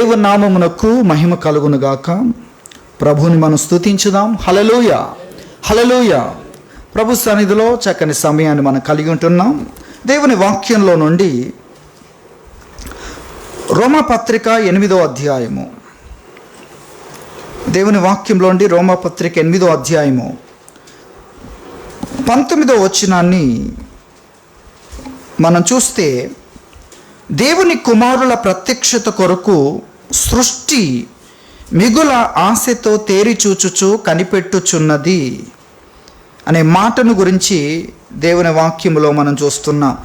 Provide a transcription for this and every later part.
దేవుని నామమునకు మహిమ కలుగునుగాక. ప్రభువుని మనం స్తుతించుదాం. హల్లెలూయా, హల్లెలూయా. ప్రభు సన్నిధిలో చక్కని సమయాన్ని మనం కలిగి ఉంటున్నాం. దేవుని వాక్యంలో నుండి రోమాపత్రిక 8వ అధ్యాయము, దేవుని వాక్యంలో నుండి రోమాపత్రిక 8వ అధ్యాయము 19వ వచనాన్ని మనం చూస్తే, దేవుని కుమారుల ప్రత్యక్షత కొరకు సృష్టి మిగుల ఆశతో తేరి చూచుచు కనిపెట్టుచున్నది అనే మాటను గురించి దేవుని వాక్యములో మనం చూస్తున్నాం.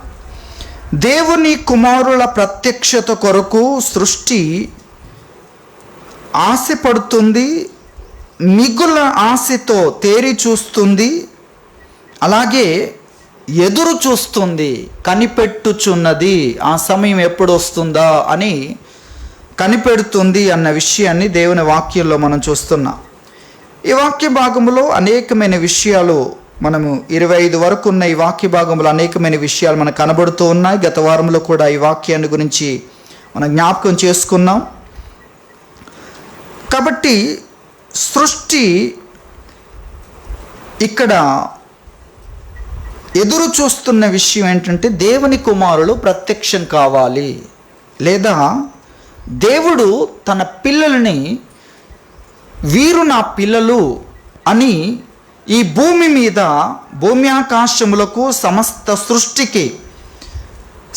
దేవుని కుమారుల ప్రత్యక్షత కొరకు సృష్టి ఆశపడుతుంది, మిగుల ఆశతో తేరి చూస్తుంది, అలాగే ఎదురు చూస్తుంది, కనిపెట్టుచున్నది. ఆ సమయం ఎప్పుడు వస్తుందా అని కనిపెడుతుంది అన్న విషయాన్ని దేవుని వాక్యంలో మనం చూస్తున్నాం. ఈ వాక్య భాగంలో అనేకమైన విషయాలు, మనము 25 వరకు ఉన్న ఈ వాక్య భాగంలో అనేకమైన విషయాలు మనకు కనబడుతూ ఉన్నాయి. గత వారంలో కూడా ఈ వాక్యాన్ని గురించి మనం జ్ఞాపకం చేసుకున్నాం. కాబట్టి సృష్టి ఇక్కడ ఎదురు చూస్తున్న విషయం ఏంటంటే, దేవుని కుమారులు ప్రత్యక్షం కావాలి, లేదా దేవుడు తన పిల్లల్ని వీరు నా పిల్లలు అని ఈ భూమి మీద, భూమి ఆకాశములకు, సమస్త సృష్టికి,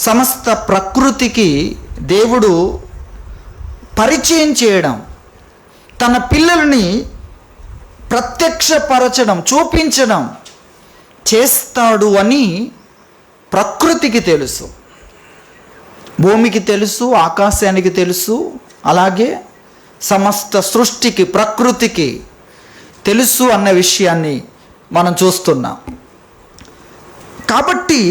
సమస్త ప్రకృతికి దేవుడు పరిచయం చేయడం, తన పిల్లల్ని ప్రత్యక్షపరచడం, చూపించడం చేస్తాడు అని ప్రకృతికి తెలుసు, భూమికి తెలుసు, ఆకాశానికి తెలుసు, అలాగే సమస్త సృష్టికి, ప్రకృతికి తెలుసు అన్న విషయాన్ని మనం చూస్తున్నాం. కాబట్టి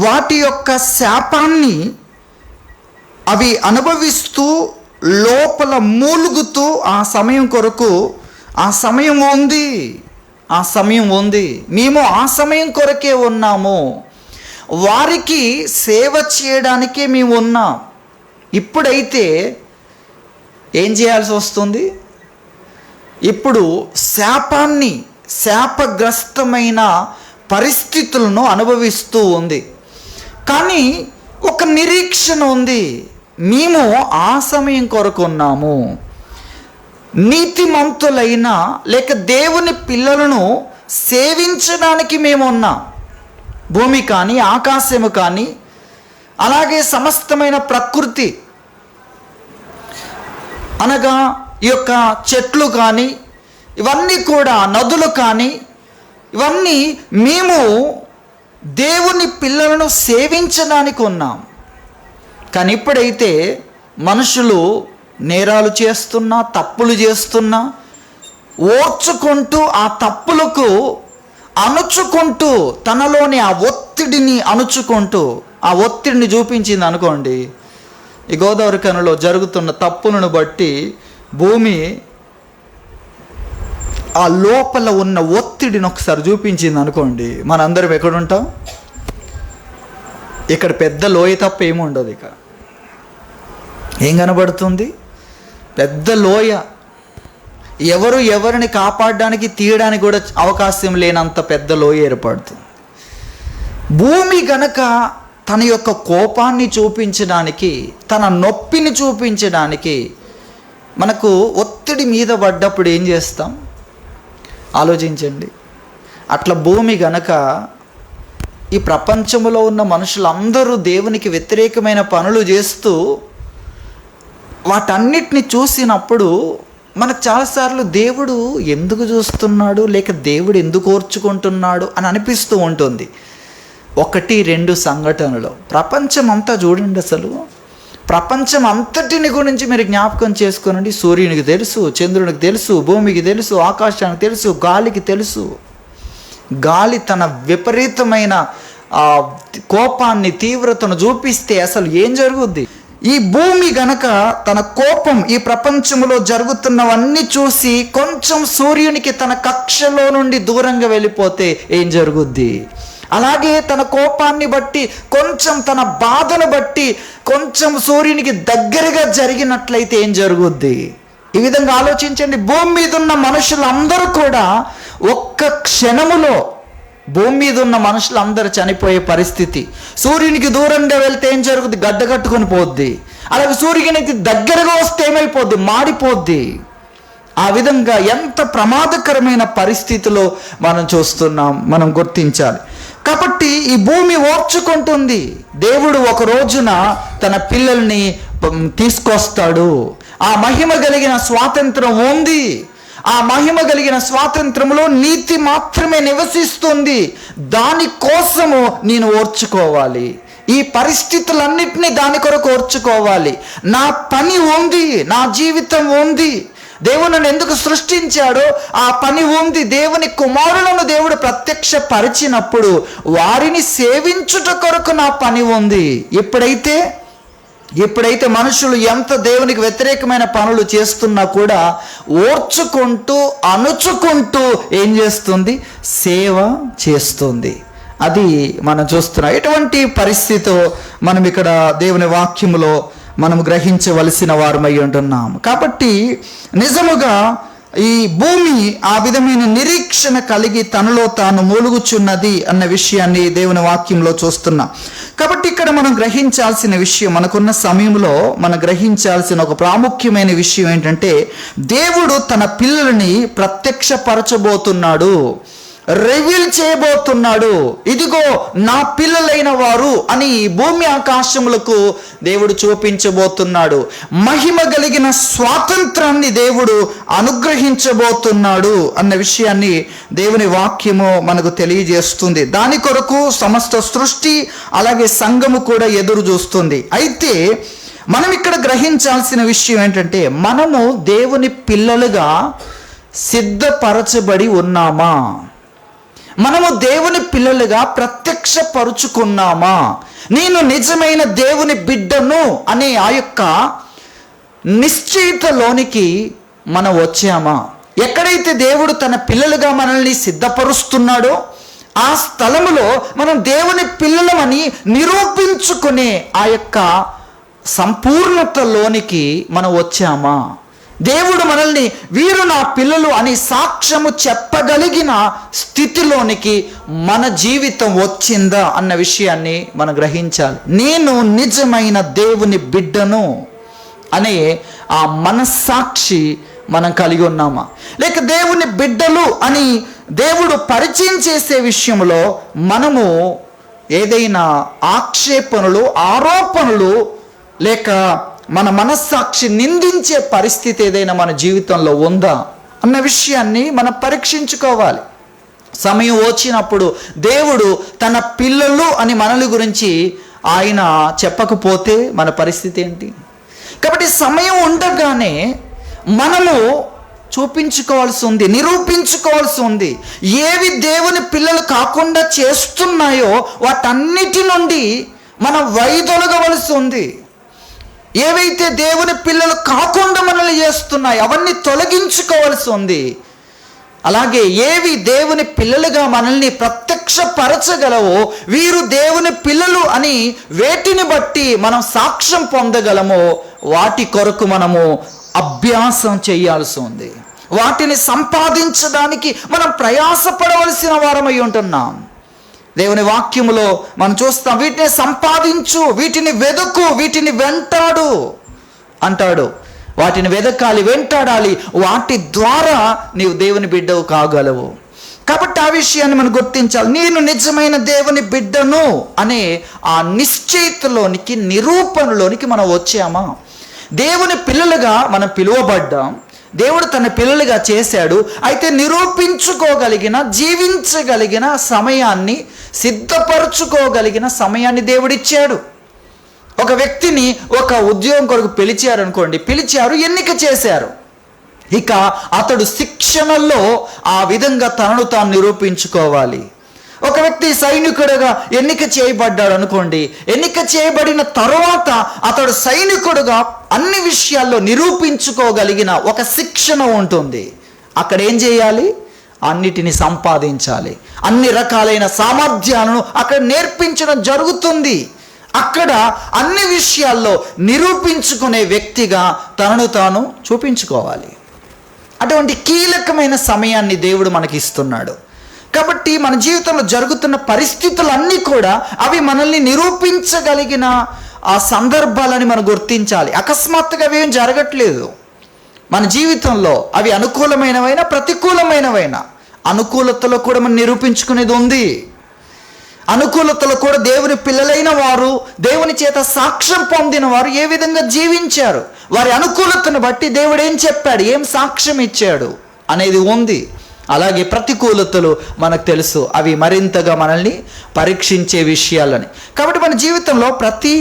వాటి యొక్క శాపాన్ని అవి అనుభవిస్తూ లోపల మూలుగుతూ ఆ సమయం కొరకు, ఆ సమయం ఉంది, ఆ సమయం ఉంది, మేము ఆ సమయం కొరకే ఉన్నాము, వారికి సేవ చేయడానికే మేము ఉన్నాం. ఇప్పుడైతే ఏం చేయాల్సి వస్తుంది? ఇప్పుడు శాపాన్ని, శాపగ్రస్తమైన పరిస్థితులను అనుభవిస్తూ ఉంది. కానీ ఒక నిరీక్షణ ఉంది, మేము ఆ సమయం కొరకు ఉన్నాము. నీతిమంతులైన లేక దేవుని పిల్లలను సేవించడానికి మేము ఉన్నాం. భూమి కానీ, ఆకాశము కానీ, అలాగే సమస్తమైన ప్రకృతి అనగా ఈ యొక్క చెట్లు కానీ, ఇవన్నీ కూడా, నదులు కానీ, ఇవన్నీ మేము దేవుని పిల్లలను సేవించడానికి ఉన్నాం. కానీ ఇప్పుడైతే మనుషులు నేరాలు చేస్తున్నా, తప్పులు చేస్తున్నా, ఓర్చుకుంటూ ఆ తప్పులకు అణుచుకుంటూ, తనలోని ఆ ఒత్తిడిని అణుచుకుంటూ, ఆ ఒత్తిడిని చూపించింది అనుకోండి, ఈ గోదావరి కనులో జరుగుతున్న తప్పులను బట్టి భూమి ఆ లోపల ఉన్న ఒత్తిడిని ఒకసారి చూపించింది అనుకోండి, మనందరం ఎక్కడుంటాం? ఇక్కడ పెద్ద లోయ తప్ప ఏముండదు. ఇక ఏం కనబడుతుంది? పెద్ద లోయ. ఎవరు ఎవరిని కాపాడడానికి, తీయడానికి కూడా అవకాశం లేనంత పెద్ద లోయ ఏర్పడుతుంది. భూమి గనక తన యొక్క కోపాన్ని చూపించడానికి, తన నొప్పిని చూపించడానికి మనకు ఒత్తిడి మీద పడ్డప్పుడు ఏం చేస్తాం? ఆలోచించండి. అట్లా భూమి గనక ఈ ప్రపంచంలో ఉన్న మనుషులందరూ దేవునికి వ్యతిరేకమైన పనులు చేస్తూ వాటన్నిటిని చూసినప్పుడు మనకు చాలాసార్లు దేవుడు ఎందుకు చూస్తున్నాడు, లేక దేవుడు ఎందుకు ఓర్చుకుంటున్నాడు అని అనిపిస్తూ ఉంటుంది. 1-2 సంఘటనలు ప్రపంచం అంతా చూడండి. అసలు ప్రపంచం అంతటిని గురించి మీరు జ్ఞాపకం చేసుకోనండి. సూర్యునికి తెలుసు, చంద్రునికి తెలుసు, భూమికి తెలుసు, ఆకాశానికి తెలుసు, గాలికి తెలుసు. గాలి తన విపరీతమైన కోపాన్ని, తీవ్రతను చూపిస్తే అసలు ఏం జరుగుద్ది? ఈ భూమి గనక తన కోపం ఈ ప్రపంచంలో జరుగుతున్నవన్నీ చూసి కొంచెం సూర్యునికి తన కక్షలో నుండి దూరంగా వెళ్ళిపోతే ఏం జరుగుద్ది? అలాగే తన కోపాన్ని బట్టి, కొంచెం తన బాధను బట్టి కొంచెం సూర్యునికి దగ్గరగా జరిగినట్లయితే ఏం జరుగుద్ది? ఈ విధంగా ఆలోచించండి. భూమి మీద ఉన్న మనుషులందరూ కూడా ఒక్క క్షణములో భూమి మీద ఉన్న మనుషులందరూ చనిపోయే పరిస్థితి. సూర్యునికి దూరంగా వెళ్తే ఏం జరుగుద్ది? గడ్డ కట్టుకొని పోద్ది. అలాగే సూర్యునికి దగ్గరగా వస్తే ఏమైపోద్ది? మాడిపోద్ది. ఆ విధంగా ఎంత ప్రమాదకరమైన పరిస్థితిలో మనం చూస్తున్నాం, మనం గుర్తించాలి. కాబట్టి ఈ భూమి ఓర్చుకుంటుంది. దేవుడు ఒక రోజున తన పిల్లల్ని తీసుకొస్తాడు. ఆ మహిమ కలిగిన స్వాతంత్రం ఉంది. ఆ మహిమ కలిగిన స్వాతంత్రంలో నీతి మాత్రమే నివసిస్తుంది. దానికోసము నేను ఓర్చుకోవాలి. ఈ పరిస్థితులన్నిటినీ దాని కొరకు ఓర్చుకోవాలి. నా పని ఉంది, నా జీవితం ఉంది. దేవుడు నన్ను ఎందుకు సృష్టించాడో ఆ పని ఉంది. దేవుని కుమారులను దేవుడు ప్రత్యక్షపరిచినప్పుడు వారిని సేవించుట కొరకు నా పని ఉంది. ఎప్పుడైతే మనుషులు ఎంత దేవునికి వ్యతిరేకమైన పనులు చేస్తున్నా కూడా ఓర్చుకుంటూ, అణుచుకుంటూ ఏం చేస్తుంది? సేవ చేస్తుంది. అది మనం చూస్తున్నాం. ఎటువంటి పరిస్థితితో మనం ఇక్కడ దేవుని వాక్యములో మనం గ్రహించవలసిన వారమై ఉంటున్నాం. కాబట్టి నిజముగా ఈ భూమి ఆ విధమైన నిరీక్షణ కలిగి తనలో తాను మూలుగుచున్నది అన్న విషయాన్ని దేవుని వాక్యంలో చూస్తున్నాం. కాబట్టి ఇక్కడ మనం గ్రహించాల్సిన విషయం, మనకున్న సమయంలో మనం గ్రహించాల్సిన ఒక ప్రాముఖ్యమైన విషయం ఏంటంటే, దేవుడు తన పిల్లలని ప్రత్యక్షపరచబోతున్నాడు, రివీల్ చేయబోతున్నాడు. ఇదిగో నా పిల్లలైన వారు అని భూమి ఆకాశములకు దేవుడు చూపించబోతున్నాడు. మహిమ కలిగిన స్వాతంత్రాన్ని దేవుడు అనుగ్రహించబోతున్నాడు అన్న విషయాన్ని దేవుని వాక్యము మనకు తెలియజేస్తుంది. దాని కొరకు సమస్త సృష్టి అలాగే సంఘము కూడా ఎదురు చూస్తుంది. అయితే మనం ఇక్కడ గ్రహించాల్సిన విషయం ఏంటంటే, మనము దేవుని పిల్లలుగా సిద్ధపరచబడి ఉన్నామా? మనము దేవుని పిల్లలుగా ప్రత్యక్షపరుచుకున్నామా? నేను నిజమైన దేవుని బిడ్డను అనే ఆ యొక్క నిశ్చయితలోనికి మనం వచ్చామా? ఎక్కడైతే దేవుడు తన పిల్లలుగా మనల్ని సిద్ధపరుస్తున్నాడో ఆ స్థలములో మనం దేవుని పిల్లలమని నిరూపించుకునే ఆ యొక్క సంపూర్ణతలోనికి మనం వచ్చామా? దేవుడు మనల్ని వీరు నా పిల్లలు అని సాక్ష్యము చెప్పగలిగిన స్థితిలోనికి మన జీవితం వచ్చిందా అన్న విషయాన్ని మనం గ్రహించాలి. నేను నిజమైన దేవుని బిడ్డను అనే ఆ మనస్సాక్షి మనం కలిగి ఉన్నామా? లేక దేవుని బిడ్డలు అని దేవుడు పరిచయం చేసే విషయంలో మనము ఏదైనా ఆక్షేపణలు, ఆరోపణలు లేక మన మనస్సాక్షి నిందించే పరిస్థితి ఏదైనా మన జీవితంలో ఉందా అన్న విషయాన్ని మనం పరీక్షించుకోవాలి. సమయం వచ్చినప్పుడు దేవుడు తన పిల్లలు అని మనల గురించి ఆయన చెప్పకపోతే మన పరిస్థితి ఏంటి? కాబట్టి సమయం ఉండగానే మనము చూపించుకోవాల్సి ఉంది, నిరూపించుకోవాల్సి ఉంది. ఏవి దేవుని పిల్లలు కాకుండా చేస్తున్నాయో వాటన్నిటి నుండి మనం వైదొలగవలసి ఉంది. ఏవైతే దేవుని పిల్లలు కాకుండా మనల్ని చేస్తున్నాయి అవన్నీ తొలగించుకోవాల్సి ఉంది. అలాగే ఏవి దేవుని పిల్లలుగా మనల్ని ప్రత్యక్షపరచగలవో, వీరు దేవుని పిల్లలు అని వేటిని బట్టి మనం సాక్ష్యం పొందగలమో వాటి కొరకు మనము అభ్యాసం చేయాల్సి ఉంది. వాటిని సంపాదించడానికి మనం ప్రయాసపడవలసిన వారమై ఉంటున్నాం. దేవుని వాక్యములో మనం చూస్తాం, వీటిని సంపాదించు, వీటిని వెదుకు, వీటిని వెంటాడు అంటాడు. వాటిని వెదకాలి, వెంటాడాలి. వాటి ద్వారా నీవు దేవుని బిడ్డవు కాగలవు. కాబట్టి ఆ విషయాన్ని మనం గుర్తించాలి. నేను నిజమైన దేవుని బిడ్డను అనే ఆ నిశ్చయితలోనికి, నిరూపణలోనికి మనం వచ్చామా? దేవుని పిల్లలుగా మనం పిలువబడ్డాం. దేవుడు తన పిల్లలుగా చేశాడు. అయితే నిరూపించుకోగలిగిన, జీవించగలిగిన సమయాన్ని, సిద్ధపరచుకోగలిగిన సమయాన్ని దేవుడిచ్చాడు. ఒక వ్యక్తిని ఒక ఉద్యోగం కొరకు పిలిచారు, ఎన్నిక చేశారు. ఇక అతడు శిక్షణలో ఆ విధంగా తనను తాను నిరూపించుకోవాలి. ఒక వ్యక్తి సైనికుడుగా ఎన్నిక చేయబడ్డాడు అనుకోండి. ఎన్నిక చేయబడిన తరువాత అతడు సైనికుడుగా అన్ని విషయాల్లో నిరూపించుకోగలిగిన ఒక శిక్షణ ఉంటుంది. అక్కడ ఏం చేయాలి? అన్నిటిని సంపాదించాలి. అన్ని రకాలైన సామర్థ్యాలను అక్కడ నేర్పించడం జరుగుతుంది. అక్కడ అన్ని విషయాల్లో నిరూపించుకునే వ్యక్తిగా తనను తాను చూపించుకోవాలి. అటువంటి కీలకమైన సమయాన్ని దేవుడు మనకి ఇస్తున్నాడు. కాబట్టి మన జీవితంలో జరుగుతున్న పరిస్థితులన్నీ కూడా అవి మనల్ని నిరూపించగలిగిన ఆ సందర్భాలని మనం గుర్తించాలి. అకస్మాత్తుగా అవి ఏం జరగట్లేదు మన జీవితంలో. అవి అనుకూలమైనవైనా ప్రతికూలమైనవైనా, అనుకూలతలో కూడా మనం నిరూపించుకునేది ఉంది. అనుకూలతలో కూడా దేవుని పిల్లలైన వారు, దేవుని చేత సాక్ష్యం పొందిన వారు ఏ విధంగా జీవించారు, వారి అనుకూలతను బట్టి దేవుడు ఏం చెప్పాడు, ఏం సాక్ష్యం ఇచ్చాడు అనేది ఉంది. అలాగే ప్రతికూలతలు మనకు తెలుసు, అవి మరింతగా మనల్ని పరీక్షించే విషయాలని. కాబట్టి మన జీవితంలో ప్రతి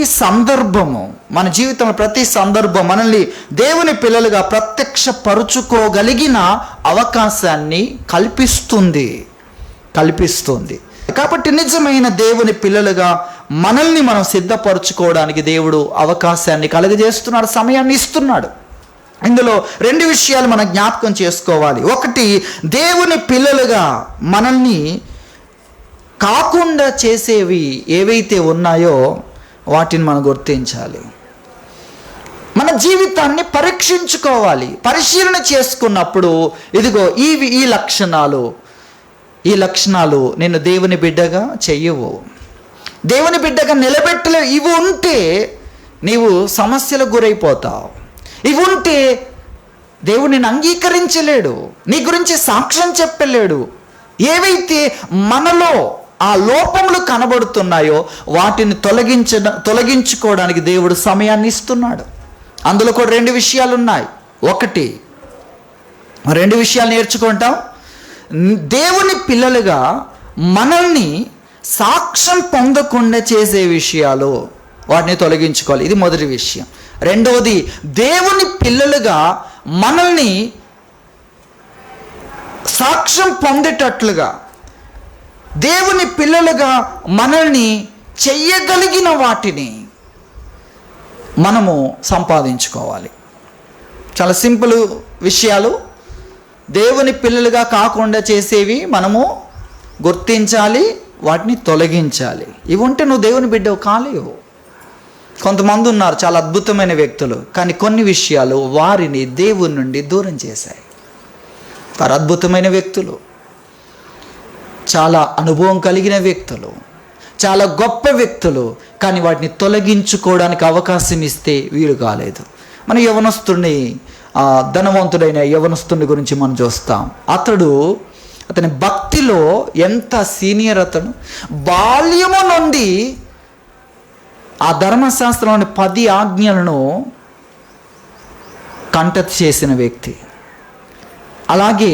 సందర్భం మనల్ని దేవుని పిల్లలుగా ప్రత్యక్షపరుచుకోగలిగిన అవకాశాన్ని కల్పిస్తుంది. కాబట్టి నిజమైన దేవుని పిల్లలుగా మనల్ని మనం సిద్ధపరచుకోవడానికి దేవుడు అవకాశాన్ని కలుగజేస్తున్నాడు, సమయాన్ని ఇస్తున్నాడు. ఇందులో 2 విషయాలు మనం జ్ఞాపకం చేసుకోవాలి. ఒకటి, దేవుని పిల్లలుగా మనల్ని కాకుండా చేసేవి ఏవైతే ఉన్నాయో వాటిని మనం గుర్తించాలి. మన జీవితాన్ని పరీక్షించుకోవాలి. పరిశీలన చేసుకున్నప్పుడు ఇదిగో ఈ లక్షణాలు నిన్ను దేవుని బిడ్డగా చెయ్యవు, దేవుని బిడ్డగా నిలబెట్టలేవు. ఇవి ఉంటే నీవు సమస్యలకు గురైపోతావు. ఇవి ఉంటే దేవుడు నిన్ను అంగీకరించలేడు, నీ గురించి సాక్ష్యం చెప్పలేడు. ఏవైతే మనలో ఆ లోపములు కనబడుతున్నాయో వాటిని తొలగించుకోవడానికి దేవుడు సమయాన్ని ఇస్తున్నాడు. అందులో కూడా 2 విషయాలు ఉన్నాయి. ఒకటి, 2 విషయాలు నేర్చుకుంటాం. దేవుని పిల్లలుగా మనల్ని సాక్ష్యం పొందకుండా చేసే విషయాలు, వాటిని తొలగించుకోవాలి. ఇది మొదటి విషయం. రెండవది, దేవుని పిల్లలుగా మనల్ని సాక్ష్యం పొందేటట్లుగా, దేవుని పిల్లలుగా మనల్ని చెయ్యగలిగిన వాటిని మనము సంపాదించుకోవాలి. చాలా సింపుల్ విషయాలు. దేవుని పిల్లలుగా కాకుండా చేసేవి మనము గుర్తించాలి, వాటిని తొలగించాలి. ఇవి ఉంటే నువ్వు దేవుని బిడ్డవు కాలేవు. కొంతమంది ఉన్నారు చాలా అద్భుతమైన వ్యక్తులు, కానీ కొన్ని విషయాలు వారిని దేవుని నుండి దూరం చేశాయి. వారు అద్భుతమైన వ్యక్తులు, చాలా అనుభవం కలిగిన వ్యక్తులు, చాలా గొప్ప వ్యక్తులు, కానీ వాటిని తొలగించుకోవడానికి అవకాశం ఇస్తే వీలు కాలేదు. మన ధనవంతుడైన యవనస్తుని గురించి మనం చూస్తాం. అతని భక్తిలో ఎంత సీనియర్. అతను బాల్యము నుండి ఆ ధర్మశాస్త్రంలోని 10 ఆజ్ఞలను కంఠత చేసిన వ్యక్తి. అలాగే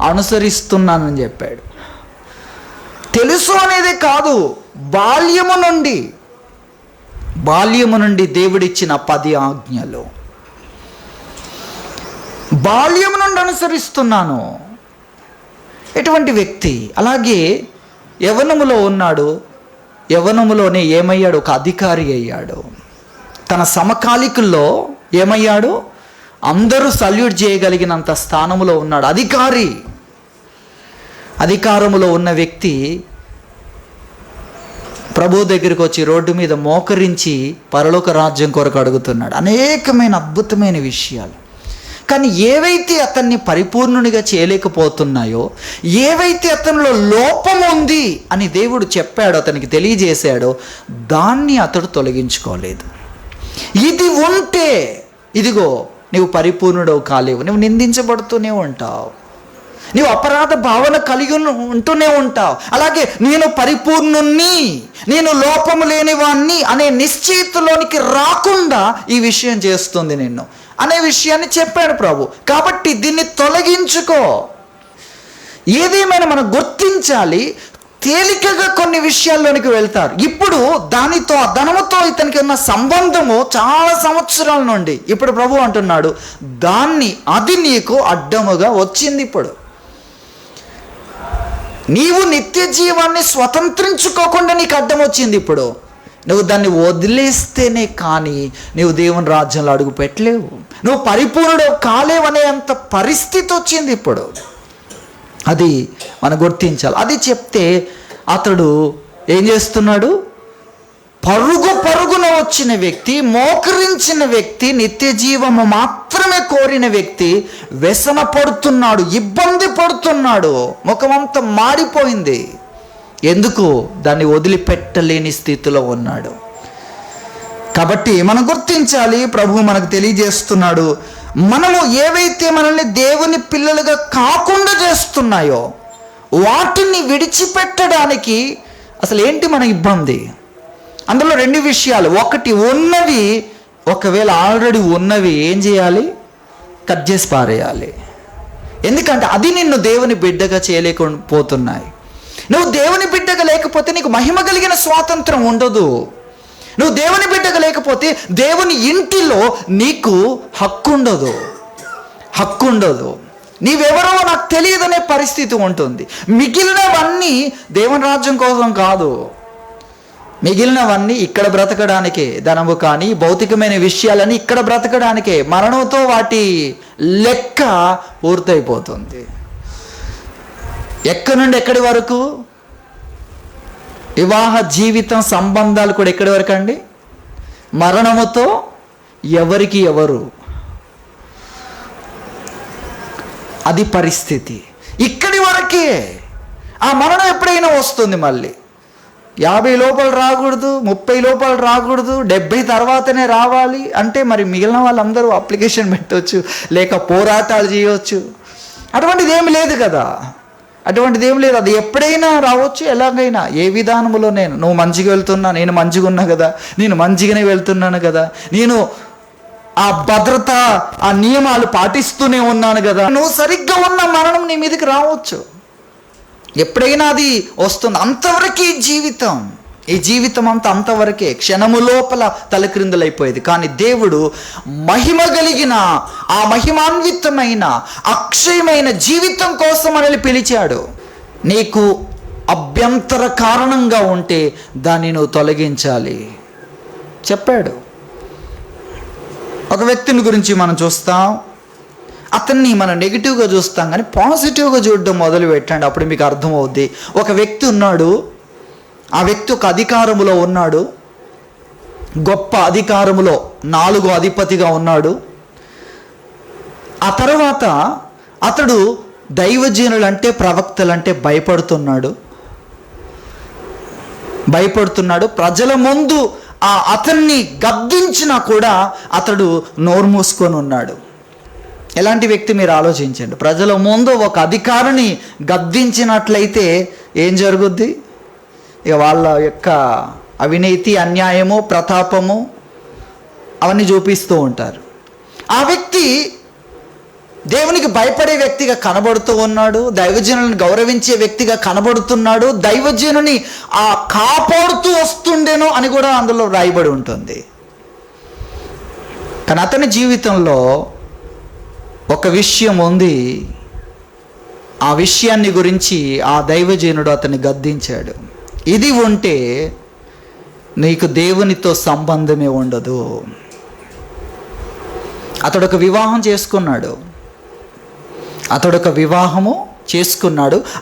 అనుసరిస్తున్నానని చెప్పాడు. తెలుసు అనేది కాదు, బాల్యము నుండి దేవుడిచ్చిన 10 ఆజ్ఞలు, బాల్యము నుండి అనుసరిస్తున్నాను. ఎటువంటి వ్యక్తి. అలాగే యవ్వనములో ఉన్నాడు, యవ్వనములోనే ఏమయ్యాడు, ఒక అధికారి అయ్యాడు. తన సమకాలికుల్లో ఏమయ్యాడు, అందరూ సల్యూట్ చేయగలిగినంత స్థానములో ఉన్నాడు. అధికారములో ఉన్న వ్యక్తి ప్రభు దగ్గరికి వచ్చి రోడ్డు మీద మోకరించి పరలోక రాజ్యం కొరకు అడుగుతున్నాడు. అనేకమైన అద్భుతమైన విషయాలు. కానీ ఏవైతే అతన్ని పరిపూర్ణునిగా చేయలేకపోతున్నాయో, ఏవైతే అతనిలో లోపం ఉంది అని దేవుడు చెప్పాడో, అతనికి తెలియజేశాడో, దాన్ని అతడు తొలగించుకోలేదు. ఇది ఉంటే ఇదిగో నువ్వు పరిపూర్ణుడవు కాలేవు. నువ్వు నిందించబడుతూనే ఉంటావు, నీవు అపరాధ భావన కలిగి ఉంటూనే ఉంటావు. అలాగే నేను పరిపూర్ణుణ్ణి, నేను లోపము లేనివాణ్ణి అనే నిశ్చయితలోనికి రాకుండా ఈ విషయం చేస్తుంది నిన్ను అనే విషయాన్ని చెప్పాడు ప్రభు. కాబట్టి దీన్ని తొలగించుకో. ఏదేమైనా మనం గుర్తించాలి. తేలికగా కొన్ని విషయాల్లోనికి వెళ్తారు. ఇప్పుడు దానితో, ధనముతో ఇతనికి ఉన్న సంబంధము చాలా సంవత్సరాల నుండి. ఇప్పుడు ప్రభు అంటున్నాడు, అది నీకు అడ్డముగా వచ్చింది. ఇప్పుడు నీవు నిత్య జీవాన్ని స్వతంత్రించుకోకుండా నీకు అడ్డం వచ్చింది. ఇప్పుడు నువ్వు దాన్ని వదిలేస్తేనే కానీ నువ్వు దేవుని రాజ్యంలో అడుగు పెట్టలేవు, నువ్వు పరిపూర్ణుడు కాలేవు అనే అంత పరిస్థితి వచ్చింది ఇప్పుడు. అది మనం గుర్తించాలి. అది చెప్తే అతడు ఏం చేస్తున్నాడు? పరుగున వచ్చిన వ్యక్తి, మోకరించిన వ్యక్తి, నిత్య జీవము మాత్రమే కోరిన వ్యక్తి వ్యసన పడుతున్నాడు, ఇబ్బంది పడుతున్నాడు, ముఖమంతా మాడిపోయింది. ఎందుకు? దాన్ని వదిలిపెట్టలేని స్థితిలో ఉన్నాడు. కాబట్టి మనం గుర్తించాలి, ప్రభువు మనకు తెలియజేస్తున్నాడు, మనము ఏవైతే మనల్ని దేవుని పిల్లలుగా కాకుండా చేస్తున్నాయో వాటిని విడిచిపెట్టడానికి అసలు ఏంటి మన ఇబ్బంది? అందులో రెండు విషయాలు. ఒకటి, ఉన్నవి ఒకవేళ ఆల్రెడీ ఉన్నవి ఏం చేయాలి? కట్ చేసి పారేయాలి. ఎందుకంటే అది నిన్ను దేవుని బిడ్డగా చేయలేకపోతున్నాయి. నువ్వు దేవుని బిడ్డగా లేకపోతే నీకు మహిమ కలిగిన స్వాతంత్రం ఉండదు. నువ్వు దేవుని బిడ్డగా లేకపోతే దేవుని ఇంటిలో నీకు హక్కు ఉండదు. నీవెవరో నాకు తెలియదనే పరిస్థితి ఉంటుంది. మిగిలినవన్నీ దేవుని రాజ్యం కోసం కాదు, మిగిలినవన్నీ ఇక్కడ బ్రతకడానికే. ధనము కానీ భౌతికమైన విషయాలని ఇక్కడ బ్రతకడానికే. మరణంతో వాటి లెక్క పూర్తయిపోతుంది. ఎక్కడి నుండి ఎక్కడి వరకు? వివాహ జీవితం సంబంధాలు కూడా ఎక్కడి వరకు అండి? మరణముతో ఎవరికి ఎవరు, అది పరిస్థితి. ఇక్కడి వరకే. ఆ మరణం ఎప్పుడైనా వస్తుంది. మళ్ళీ 50 లోపల రాకూడదు, 30 లోపల రాకూడదు, 70 తర్వాతనే రావాలి అంటే మరి మిగిలిన వాళ్ళందరూ అప్లికేషన్ పెట్టవచ్చు, లేక పోరాటాలు చేయవచ్చు. అటువంటిది ఏమి లేదు కదా, అటువంటిది ఏమి లేదు. అది ఎప్పుడైనా రావచ్చు, ఎలాగైనా, ఏ విధానంలో. నువ్వు మంచిగా వెళ్తున్నా, నేను మంచిగా ఉన్నా కదా, నేను మంచిగానే వెళ్తున్నాను కదా, నేను ఆ భద్రత, ఆ నియమాలు పాటిస్తూనే ఉన్నాను కదా, నువ్వు సరిగ్గా ఉన్న మరణం నీ మీదకి రావచ్చు. ఎప్పుడైనా అది వస్తుంది. అంతవరకే ఈ జీవితం అంతవరకే. క్షణము లోపల తలక్రిందులైపోయేది. కానీ దేవుడు మహిమ కలిగిన, ఆ మహిమాన్వితమైన, అక్షయమైన జీవితం కోసం మనల్ని పిలిచాడు. నీకు అభ్యంతర కారణంగా ఉంటే దాన్ని నువ్వు తొలగించాలి చెప్పాడు. ఒక వ్యక్తిని గురించి మనం చూస్తాం, అతన్ని మనం నెగిటివ్గా చూస్తాం, కానీ పాజిటివ్గా చూడడం మొదలు పెట్టండి, అప్పుడు మీకు అర్థమవుద్ది. ఒక వ్యక్తి ఉన్నాడు, ఆ వ్యక్తి ఒక అధికారములో ఉన్నాడు, గొప్ప అధికారములో 4 అధిపతిగా ఉన్నాడు. ఆ తర్వాత అతడు దైవజనులంటే, ప్రవక్తలంటే భయపడుతున్నాడు. ప్రజల ముందు అతన్ని గద్దించినా కూడా అతడు నోరు మూసుకొని ఉన్నాడు. ఎలాంటి వ్యక్తి మీరు ఆలోచించండి. ప్రజల ముందు ఒక అధికారిని గద్దించినట్లయితే ఏం జరుగుద్ది? ఇక వాళ్ళ యొక్క అవినీతి, అన్యాయము, ప్రతాపము అవన్నీ చూపిస్తూ ఉంటారు. ఆ వ్యక్తి దేవునికి భయపడే వ్యక్తిగా కనబడుతూ ఉన్నాడు, దైవజనులను గౌరవించే వ్యక్తిగా కనబడుతున్నాడు, దైవజనుని కాపాడుతూ వస్తుండేనో అని కూడా అందులో రాయబడి ఉంటుంది. కానీ అతని జీవితంలో ఒక విషయం ఉంది. ఆ విషయాన్ని గురించి ఆ దైవజనుడు అతన్ని గద్దించాడు. ఇది ఉంటే నీకు దేవునితో సంబంధమే ఉండదు. అతడు ఒక వివాహం చేసుకున్నాడు.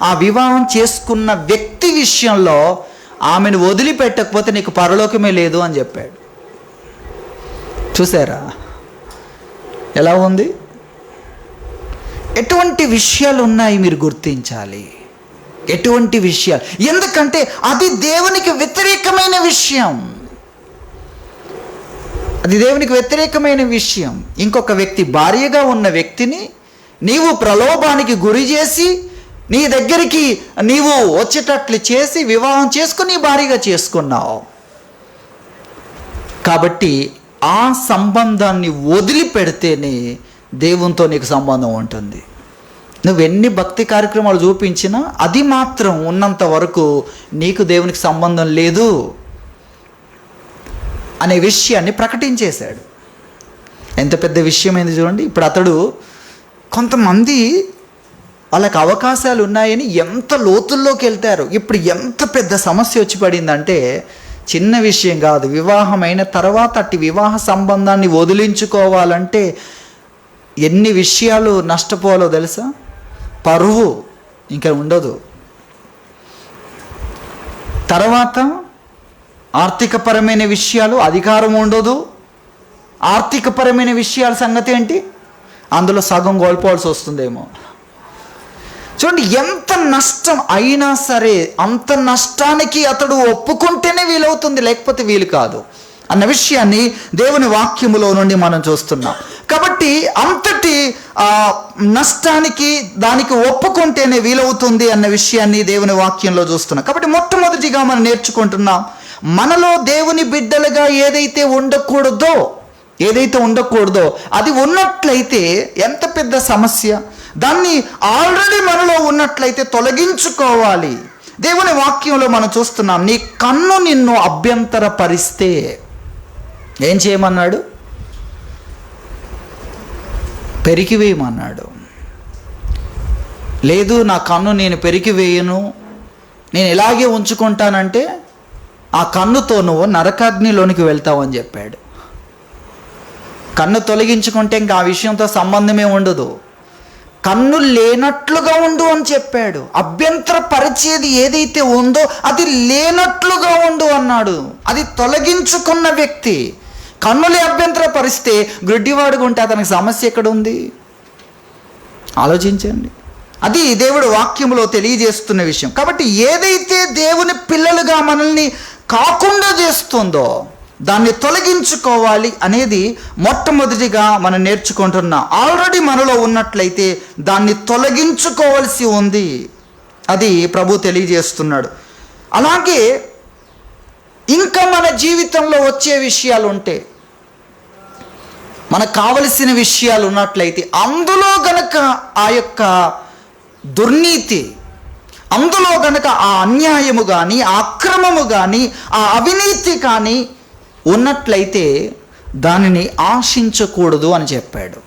ఆ వివాహం చేసుకున్న వ్యక్తి విషయంలో ఆమెను వదిలిపెట్టకపోతే నీకు పరలోకమే లేదు అని చెప్పాడు. చూసారా ఎలా ఉంది? ఎటువంటి విషయాలు ఉన్నాయి మీరు గుర్తించాలి. ఎటువంటి విషయాలు? ఎందుకంటే అది దేవునికి వ్యతిరేకమైన విషయం. ఇంకొక వ్యక్తి, భార్యగా ఉన్న వ్యక్తిని నీవు ప్రలోభానికి గురి చేసి నీ దగ్గరికి నీవు వచ్చేటట్లు చేసి వివాహం చేసుకుని భార్యగా చేసుకున్నావు. కాబట్టి ఆ సంబంధాన్ని వదిలిపెడితేనే దేవునితో నీకు సంబంధం ఉంటుంది. నువ్వెన్ని భక్తి కార్యక్రమాలు చూపించినా అది మాత్రం ఉన్నంత వరకు నీకు దేవునికి సంబంధం లేదు అనే విషయాన్ని ప్రకటించేశాడు. ఎంత పెద్ద విషయమైంది చూడండి. ఇప్పుడు అతడు, కొంతమంది వాళ్ళకి అవకాశాలు ఉన్నాయని ఎంత లోతుల్లోకి వెళ్తారు. ఇప్పుడు ఎంత పెద్ద సమస్య వచ్చి పడిందంటే చిన్న విషయం కాదు. వివాహమైన తర్వాత అట్టి వివాహ సంబంధాన్ని వదిలించుకోవాలంటే ఎన్ని విషయాలు నష్టపోవాలో తెలుసా? పరువు, ఇంకా ఉండదు. తర్వాత ఆర్థికపరమైన విషయాలు, అధికారం ఉండదు. ఆర్థికపరమైన విషయాల సంగతి ఏంటి? అందులో సగం కోల్పోవాల్సి వస్తుందేమో. చూడండి, ఎంత నష్టం అయినా సరే అంత నష్టానికి అతడు ఒప్పుకుంటేనే వీలవుతుంది, లేకపోతే వీలు కాదు అన్న విషయాన్ని దేవుని వాక్యములో నుండి మనం చూస్తున్నాం. కాబట్టి అంతటి నష్టానికి దానికి ఒప్పుకుంటేనే వీలవుతుంది అన్న విషయాన్ని దేవుని వాక్యంలో చూస్తున్నాం. కాబట్టి మొట్టమొదటిగా మనం నేర్చుకుంటున్నాం, మనలో దేవుని బిడ్డలుగా ఏదైతే ఉండకూడదో అది ఉన్నట్లయితే ఎంత పెద్ద సమస్య, దాన్ని ఆల్రెడీ మనలో ఉన్నట్లయితే తొలగించుకోవాలి. దేవుని వాక్యంలో మనం చూస్తున్నాం, నీ కన్ను నిన్ను అభ్యంతరపరిస్తే ఏం చేయమన్నాడు? పెరికివేయమన్నాడు. లేదు, నా కన్ను నేను పెరికివేయను, నేను ఇలాగే ఉంచుకుంటానంటే ఆ కన్నుతో నువ్వు నరకాగ్నిలోనికి వెళ్తావని చెప్పాడు. కన్ను తొలగించుకుంటే ఇంకా ఆ విషయంతో సంబంధమే ఉండదు. కన్ను లేనట్లుగా ఉండు అని చెప్పాడు. అభ్యంతరపరిచేది ఏదైతే ఉందో అది లేనట్లుగా ఉండు అన్నాడు. అది తొలగించుకున్న వ్యక్తి. కన్నులే అభ్యంతరపరిస్తే గుడ్డివాడుగా ఉంటే అతనికి సమస్య ఎక్కడ ఉంది? ఆలోచించండి. అది దేవుడు వాక్యములో తెలియజేస్తున్న విషయం. కాబట్టి ఏదైతే దేవుని పిల్లలుగా మనల్ని కాకుండా చేస్తుందో దాన్ని తొలగించుకోవాలి అనేది మొట్టమొదటిగా మనం నేర్చుకుంటున్నాం. ఆల్రెడీ మనలో ఉన్నట్లయితే దాన్ని తొలగించుకోవాల్సి ఉంది. అది ప్రభు తెలియజేస్తున్నాడు. అలాగే ఇంకా మన జీవితంలో వచ్చే విషయాలు ఉంటే, మనకు కావలసిన విషయాలు ఉన్నట్లయితే అందులో గనక ఆ యొక్క దుర్నీతి, అందులో గనక ఆ అన్యాయము కానీ, ఆ అక్రమము కానీ, ఆ అవినీతి కానీ ఉన్నట్లయితే దానిని ఆశించకూడదు అని చెప్పాడు.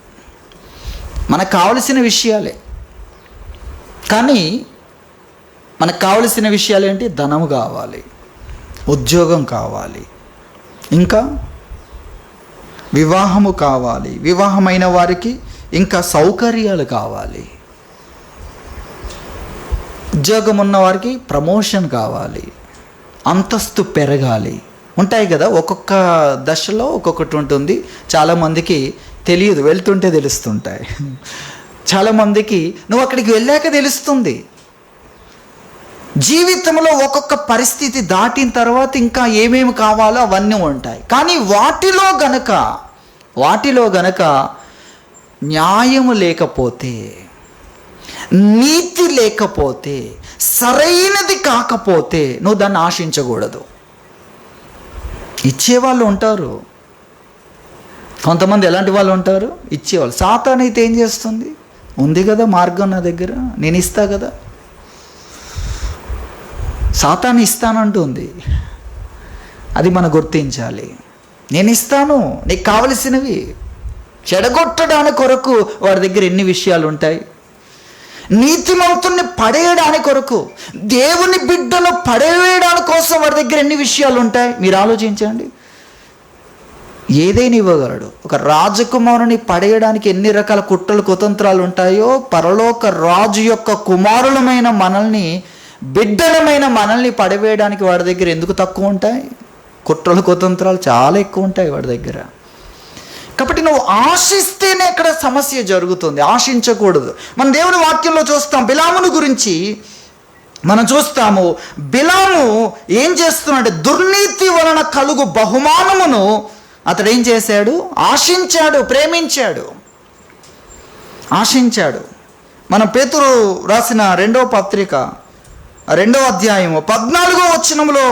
మనకు కావలసిన విషయాలే, కానీ మనకు కావలసిన విషయాలు ఏంటి? ధనము కావాలి, ఉద్యోగం కావాలి, ఇంకా వివాహము కావాలి, వివాహమైన వారికి ఇంకా సౌకర్యాలు కావాలి, ఉద్యోగం ఉన్న వారికి ప్రమోషన్ కావాలి, అంతస్తు పెరగాలి. ఉంటాయి కదా, ఒక్కొక్క దశలో ఒక్కొక్కటి ఉంటుంది. చాలామందికి తెలియదు, వెళ్తుంటే తెలుస్తుంటాయి. చాలామందికి నువ్వు అక్కడికి వెళ్ళాక తెలుస్తుంది. జీవితంలో ఒక్కొక్క పరిస్థితి దాటిన తర్వాత ఇంకా ఏమేమి కావాలో అవన్నీ ఉంటాయి. కానీ వాటిలో గనక న్యాయము లేకపోతే, నీతి లేకపోతే, సరైనది కాకపోతే నువ్వు దాన్ని ఆశించకూడదు. ఇచ్చేవాళ్ళు ఉంటారు, కొంతమంది ఎలాంటి వాళ్ళు ఉంటారు? ఇచ్చేవాళ్ళు. సాతాను అయితే ఏం చేస్తుంది? ఉంది కదా మార్గం నా దగ్గర, నేను ఇస్తా కదా. సాతాను ఇస్తానంటుంది. అది మనం గుర్తించాలి. నేను ఇస్తాను, నీకు కావలసినవి. చెడగొట్టడానికి కొరకు వాడి దగ్గర ఎన్ని విషయాలు ఉంటాయి. నీతిమంతుణ్ణి పడేయడానికి కొరకు, దేవుని బిడ్డను పడేయడానికి కోసం వాడి దగ్గర ఎన్ని విషయాలు ఉంటాయి. మీరు ఆలోచించండి. ఏదైనా ఇవ్వగలడు. ఒక రాజకుమారుని పడేయడానికి ఎన్ని రకాల కుట్రలు కుతంత్రాలు ఉంటాయో, పరలోక రాజు యొక్క కుమారులమైన మనల్ని, బిడ్డలమైన మనల్ని పడవేయడానికి వాడి దగ్గర ఎందుకు తక్కువ ఉంటాయి? కుట్రలు కుతంత్రాలు చాలా ఎక్కువ ఉంటాయి వాడి దగ్గర. కాబట్టి నువ్వు ఆశిస్తేనే ఇక్కడ సమస్య జరుగుతుంది, ఆశించకూడదు. మన దేవుని వాక్యంలో చూస్తాం, బిలామును గురించి మనం చూస్తాము. బిలాము ఏం చేస్తున్నాడు? దుర్నీతి వలన కలుగు బహుమానమును అతడు ఏం చేశాడు? ఆశించాడు, ప్రేమించాడు, ఆశించాడు. మనం పేతురు రాసిన 2వ పత్రిక 2వ అధ్యాయము 14వ వచనములో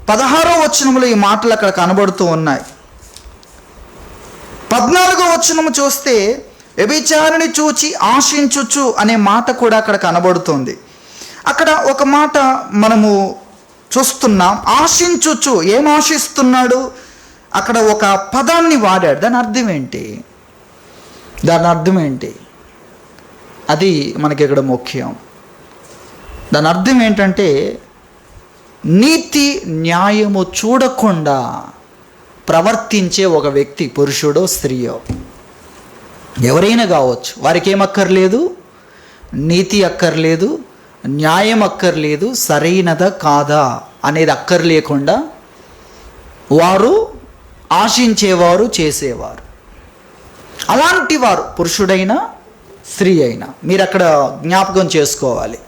16వ వచనములో ఈ మాటలు అక్కడ కనబడుతూ ఉన్నాయి. 14వ వచనము చూస్తే వ్యభిచారిని చూచి ఆశించుచు అనే మాట కూడా అక్కడ కనబడుతుంది. అక్కడ ఒక మాట మనము చూస్తున్నాం, ఆశించుచు. ఏం ఆశిస్తున్నాడు? అక్కడ ఒక పదాన్ని వాడాడు. దాని అర్థం ఏంటి? అది మనకి ఇక్కడ ముఖ్యం. దాని అర్థం ఏంటంటే, నీతి న్యాయము చూడకుండా ప్రవర్తించే ఒక వ్యక్తి, పురుషుడో స్త్రీయో ఎవరైనా కావచ్చు. వారికి ఏమక్కర్లేదు? నీతి అక్కర్లేదు, న్యాయం అక్కర్లేదు, సరైనదా కాదా అనేది అక్కర్లేకుండా వారు ఆశించేవారు, చేసేవారు. అలాంటి వారు పురుషుడైనా స్త్రీ అయినా మీరు అక్కడ జ్ఞాపకం చేసుకోవాలి.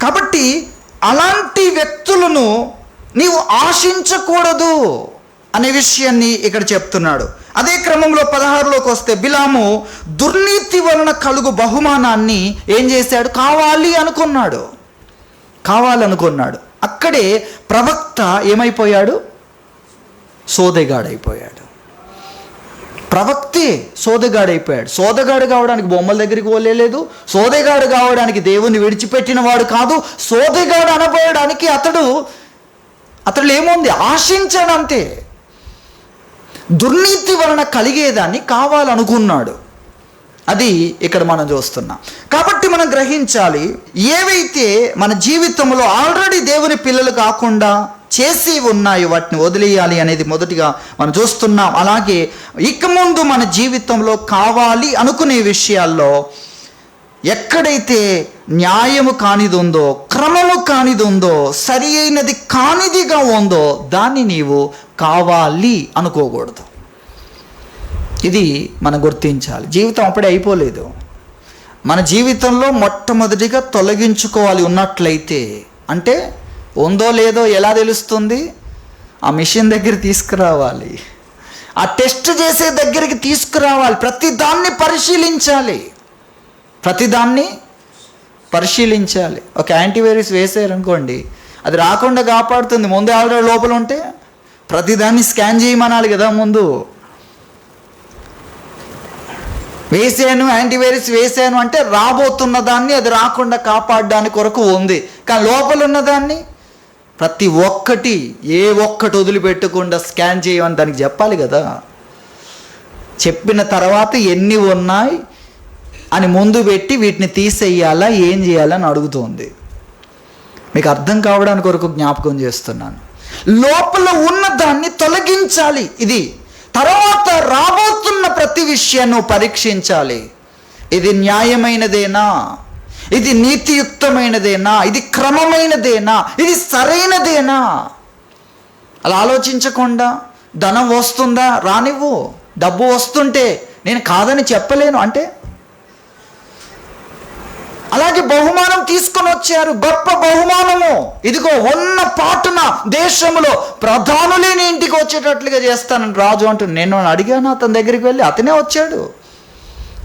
కాబట్టి అలాంటి వ్యక్తులను నీవు ఆశించకూడదు అనే విషయాన్ని ఇక్కడ చెప్తున్నాడు. అదే క్రమంలో 16లోకి వస్తే, బిలాము దుర్నీతి వలన కలుగు బహుమానాన్ని ఏం చేశాడు? కావాలనుకున్నాడు. అక్కడే ప్రవక్త ఏమైపోయాడు? సోదెగాడైపోయాడు. ప్రవక్తే సోదెగాడైపోయాడు. సోదెగాడు కావడానికి బొమ్మల దగ్గరికి పోలేదు, సోదెగాడు కావడానికి దేవుని విడిచిపెట్టిన వాడు కాదు. సోదెగాడు అనబోయడానికి అతడు ఏముంది? ఆశించాడంతే. దుర్నీతి వలన కలిగేదాన్ని కావాలనుకున్నాడు. అది ఇక్కడ మనం చూస్తున్నాం. కాబట్టి మనం గ్రహించాలి, ఏవైతే మన జీవితంలో ఆల్రెడీ దేవుని పిల్లలు కాకుండా చేసి ఉన్నాయో వాటిని వదిలేయాలి అనేది మొదటిగా మనం చూస్తున్నాం. అలాగే ఇక ముందు మన జీవితంలో కావాలి అనుకునే విషయాల్లో ఎక్కడైతే న్యాయము కానిది ఉందో, క్రమము కానిది ఉందో, సరి అయినది కానిదిగా ఉందో దాన్ని నీవు కావాలి అనుకోకూడదు. ఇది మనం గుర్తించాలి. జీవితం అప్పుడే అయిపోలేదు. మన జీవితంలో మొట్టమొదటిగా తొలగించుకోవాలి ఉన్నట్లయితే. అంటే ఉందో లేదో ఎలా తెలుస్తుంది? ఆ మిషన్ దగ్గర తీసుకురావాలి, ఆ టెస్ట్ చేసే దగ్గరికి తీసుకురావాలి. ప్రతిదాన్ని పరిశీలించాలి. ఒక యాంటీవైరస్ వేసారనుకోండి, అది రాకుండా కాపాడుతుంది. ముందే ఆల్రెడీ లోపల ఉంటే ప్రతిదాన్ని స్కాన్ చేయమనాలి కదా. ముందు యాంటీవైరస్ వేసాను అంటే రాబోతున్న దాన్ని అది రాకుండా కాపాడడానికి కొరకు ఉంది. కానీ లోపల ఉన్నదాన్ని ప్రతి ఒక్కటి ఏ ఒక్కటి వదిలిపెట్టకుండా స్కాన్ చేయమని దానికి చెప్పాలి కదా. చెప్పిన తర్వాత ఎన్ని ఉన్నాయి అని ముందు పెట్టి వీటిని తీసేయాలా, ఏం చేయాలని అడుగుతోంది. మీకు అర్థం కావడానికి కొరకు జ్ఞాపకం చేస్తున్నాను. లోపల ఉన్న దాన్ని తొలగించాలి. ఇది తర్వాత రాబోతున్న ప్రతి విషయాన్ని పరీక్షించాలి. ఇది న్యాయమైనదేనా, ఇది నీతియుక్తమైనదేనా, ఇది క్రమమైనదేనా, ఇది సరైనదేనా? అలా ఆలోచించకుండా ధనం వస్తుందా రానివ్వు, డబ్బు వస్తుంటే నేను కాదని చెప్పలేను అంటే. అలాగే బహుమానం తీసుకొని వచ్చారు, గొప్ప బహుమానము. ఇదిగో ఉన్న పాటున దేశంలో ప్రధానులేని ఇంటికి వచ్చేటట్లుగా చేస్తానని రాజు అంటున్నాడు. నేను అడిగాను అతని దగ్గరికి వెళ్ళి, అతనే వచ్చాడు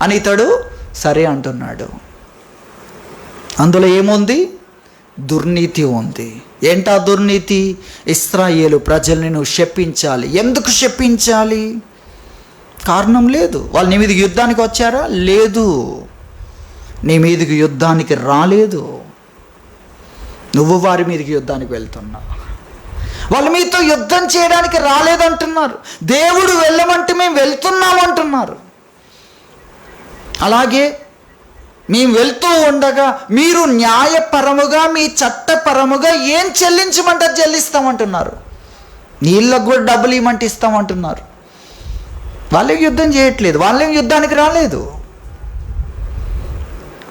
అని ఇతడు సరే అంటున్నాడు. అందులో ఏముంది? దుర్నీతి ఉంది. ఏంటా దుర్నీతి? ఇశ్రాయేలు ప్రజల్ని నువ్వు శపించాలి. ఎందుకు శపించాలి? కారణం లేదు. వాళ్ళు నీ మీదకి యుద్ధానికి వచ్చారా? లేదు. నీ మీదకి యుద్ధానికి రాలేదు, నువ్వు వారి మీదకి యుద్ధానికి వెళ్తున్నావు. వాళ్ళు మీతో యుద్ధం చేయడానికి రాలేదంటున్నారు. దేవుడు వెళ్ళమంటే మేము వెళ్తున్నామంటున్నారు. అలాగే మేము వెళ్తూ ఉండగా మీరు న్యాయపరముగా, మీ చట్టపరముగా ఏం చెల్లించమంటే చెల్లిస్తామంటున్నారు. నీళ్ళకు కూడా డబ్బులు ఇవ్వమంటే ఇస్తామంటున్నారు. వాళ్ళేం యుద్ధం చేయట్లేదు, వాళ్ళేం యుద్ధానికి రాలేదు.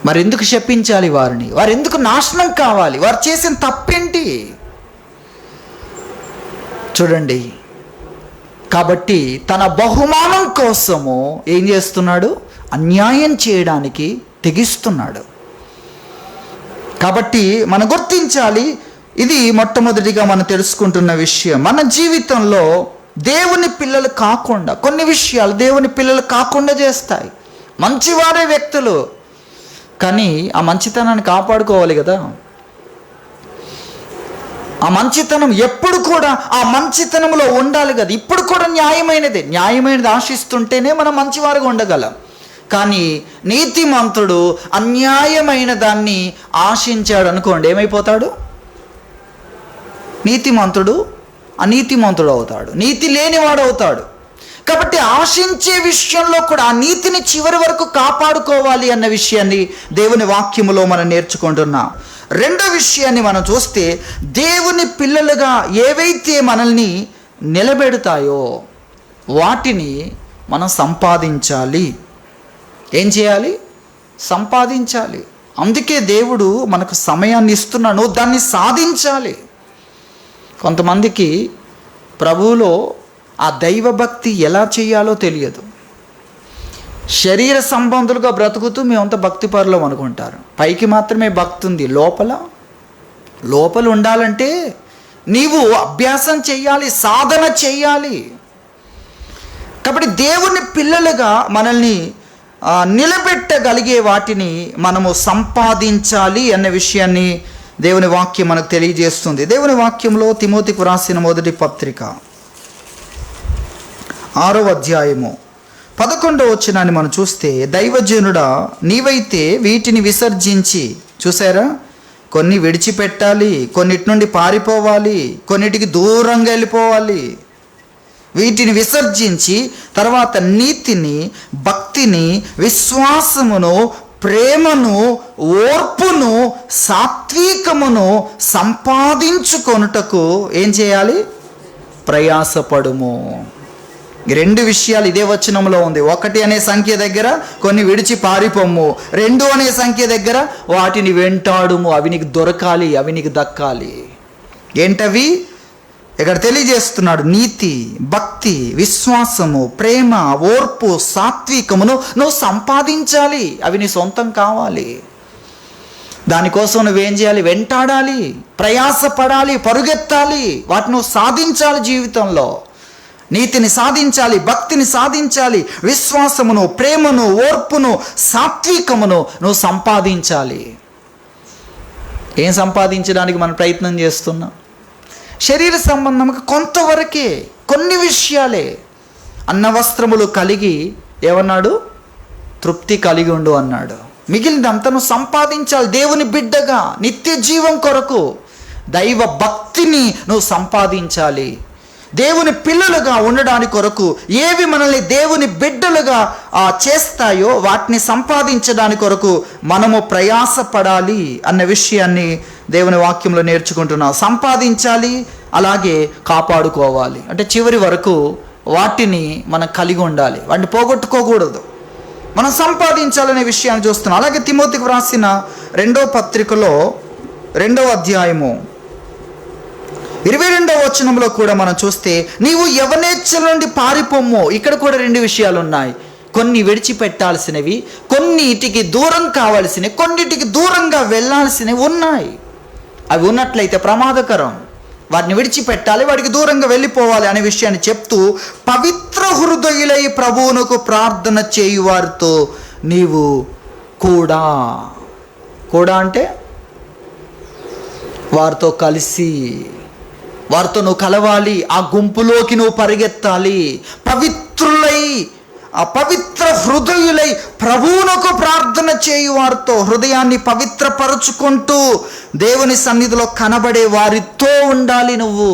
మరి ఎందుకు శపించాలి వారిని? వారు ఎందుకు నాశనం కావాలి? వారు చేసిన తప్పేంటి? చూడండి. కాబట్టి తన బహుమానం కోసము ఏం చేస్తున్నాడు? అన్యాయం చేయడానికి తెగిస్తున్నాడు. కాబట్టి మనం గుర్తించాలి, ఇది మొట్టమొదటిగా మనం తెలుసుకుంటున్న విషయం. మన జీవితంలో దేవుని పిల్లలు కాకుండా కొన్ని విషయాలు దేవుని పిల్లలు కాకుండా చేస్తాయి. మంచివారే వ్యక్తులు, కానీ ఆ మంచితనాన్ని కాపాడుకోవాలి కదా. ఆ మంచితనం ఎప్పుడు కూడా ఆ మంచితనంలో ఉండాలి కదా. ఇప్పుడు కూడా న్యాయమైనది ఆశిస్తుంటేనే మనం మంచివారుగా ఉండగలం. కానీ నీతిమంతుడు అన్యాయమైన దాన్ని ఆశించాడు అనుకోండి, ఏమైపోతాడు? నీతిమంతుడు అనీతిమంతుడు అవుతాడు, నీతి లేనివాడు అవుతాడు. కాబట్టి ఆశించే విషయంలో కూడా ఆ నీతిని చివరి వరకు కాపాడుకోవాలి అన్న విషయాన్ని దేవుని వాక్యములో మనం నేర్చుకుంటున్నాం. రెండో విషయాన్ని మనం చూస్తే, దేవుని పిల్లలుగా ఏవైతే మనల్ని నిలబెడతాయో వాటిని మనం సంపాదించాలి. ఏం చేయాలి? సంపాదించాలి. అందుకే దేవుడు మనకు సమయాన్ని ఇస్తున్నాడు, దాన్ని సాధించాలి. కొంతమందికి ప్రభువులో ఆ దైవభక్తి ఎలా చేయాలో తెలియదు. శరీర సంబంధులుగా బ్రతుకుతూ మేమంతా భక్తిపరులం అనుకుంటారు. పైకి మాత్రమే భక్తి ఉంది, లోపల ఉండాలంటే నీవు అభ్యాసం చెయ్యాలి, సాధన చెయ్యాలి. కాబట్టి దేవుని పిల్లలుగా మనల్ని నిలబెట్టగలిగే వాటిని మనము సంపాదించాలి అన్న విషయాన్ని దేవుని వాక్యం మనకు తెలియజేస్తుంది. దేవుని వాక్యంలో తిమోతికి వ్రాసిన మొదటి పత్రిక 6వ అధ్యాయము 11వ వచనాన్ని మనం చూస్తే, దైవజనుడా నీవైతే వీటిని విసర్జించి, చూసారా, కొన్ని విడిచిపెట్టాలి, కొన్నిటి నుండి పారిపోవాలి, కొన్నిటికి దూరంగా వెళ్ళిపోవాలి. వీటిని విసర్జించి తర్వాత నీతిని, భక్తిని, విశ్వాసమును, ప్రేమను, ఓర్పును, సాత్వికమును సంపాదించుకొనుటకు ఏం చేయాలి? ప్రయాసపడుము. 2 విషయాలు ఇదే వచనంలో ఉంది. 1 అనే సంఖ్య దగ్గర కొన్ని విడిచి పారిపోము, 2 అనే సంఖ్య దగ్గర వాటిని వెంటాడుము. అవి నీకు దొరకాలి, అవి నీకు దక్కాలి. ఏంటవి? ఇక్కడ తెలియజేస్తున్నాడు. నీతి, భక్తి, విశ్వాసము, ప్రేమ, ఓర్పు, సాత్వికమును నువ్వు సంపాదించాలి. అవి నీ సొంతం కావాలి. దానికోసం నువ్వేం చేయాలి? వెంటాడాలి, ప్రయాసపడాలి, పరుగెత్తాలి. వాటిని నువ్వు సాధించాలి. జీవితంలో నీతిని సాధించాలి, భక్తిని సాధించాలి, విశ్వాసమును, ప్రేమను, ఓర్పును, సాత్వికమును నువ్వు సంపాదించాలి. ఏం సంపాదించడానికి మనం ప్రయత్నం చేస్తున్నాం? శరీర సంబంధంగా కొంతవరకే, కొన్ని విషయాలే. అన్న వస్త్రములు కలిగి ఏమన్నాడు? తృప్తి కలిగి ఉండు అన్నాడు. మిగిలినంతా నువ్వు సంపాదించాలి. దేవుని బిడ్డగా నిత్య జీవం కొరకు దైవ భక్తిని నువ్వు సంపాదించాలి. దేవుని పిల్లలుగా ఉండడానికి కొరకు ఏవి మనల్ని దేవుని బిడ్డలుగా చేస్తాయో వాటిని సంపాదించడానికి కొరకు మనము ప్రయాసపడాలి అన్న విషయాన్ని దేవుని వాక్యంలో నేర్చుకుంటున్నాం. సంపాదించాలి, అలాగే కాపాడుకోవాలి. అంటే చివరి వరకు వాటిని మనం కలిగి ఉండాలి, వాటిని పోగొట్టుకోకూడదు. మనం సంపాదించాలనే విషయాన్ని చూస్తున్నాం. అలాగే తిమోతికి వ్రాసిన 2వ పత్రికలో 2వ అధ్యాయము 22వ వచనంలో కూడా మనం చూస్తే, నీవు యవనేచ్ఛల నుండి పారిపోము. ఇక్కడ కూడా 2 విషయాలు ఉన్నాయి. కొన్ని విడిచిపెట్టాల్సినవి, కొన్నిటికి దూరం కావాల్సినవి, కొన్నిటికి దూరంగా వెళ్ళాల్సినవి ఉన్నాయి. అవి ఉన్నట్లయితే ప్రమాదకరం. వాటిని విడిచిపెట్టాలి, వాటికి దూరంగా వెళ్ళిపోవాలి అనే విషయాన్ని చెప్తూ, పవిత్ర హృదయులై ప్రభువునకు ప్రార్థన చేయువారితో నీవు కూడా అంటే వారితో కలిసి, వారితో నువ్వు కలవాలి, ఆ గుంపులోకి నువ్వు పరిగెత్తాలి. పవిత్ర హృదయులై ప్రభువునకు ప్రార్థన చేయు వారితో, హృదయాన్ని పవిత్రపరుచుకుంటూ దేవుని సన్నిధిలో కనబడే వారితో ఉండాలి నువ్వు.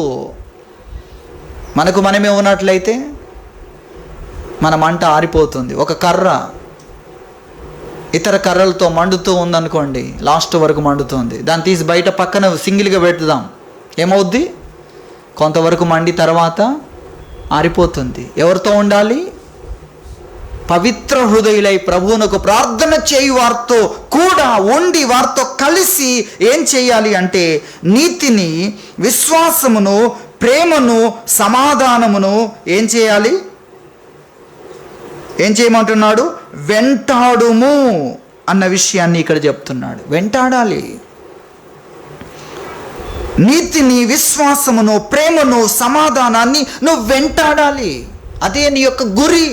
మనకు మనమే ఉన్నట్లయితే మన మంట ఆరిపోతుంది. ఒక కర్ర ఇతర కర్రలతో మండుతూ ఉందనుకోండి, లాస్ట్ వరకు మండుతుంది. దాన్ని తీసి బయట పక్కన సింగిల్గా పెడదాం, ఏమవుద్ది? కొంతవరకు మండి తర్వాత ఆరిపోతుంది. ఎవరితో ఉండాలి? పవిత్ర హృదయులై ప్రభువునకు ప్రార్థన చేయు వారితో కూడా ఉండి, వారితో కలిసి ఏం చేయాలి అంటే, నీతిని, విశ్వాసమును, ప్రేమను, సమాధానమును ఏం చేయాలి? ఏం చేయమంటున్నాడు? వెంటాడుము అన్న విషయాన్ని ఇక్కడ చెప్తున్నాడు. వెంటాడాలి. నీతిని, విశ్వాసమును, ప్రేమను, సమాధానాన్ని నువ్వు వెంటాడాలి. అదే నీ యొక్క గురి.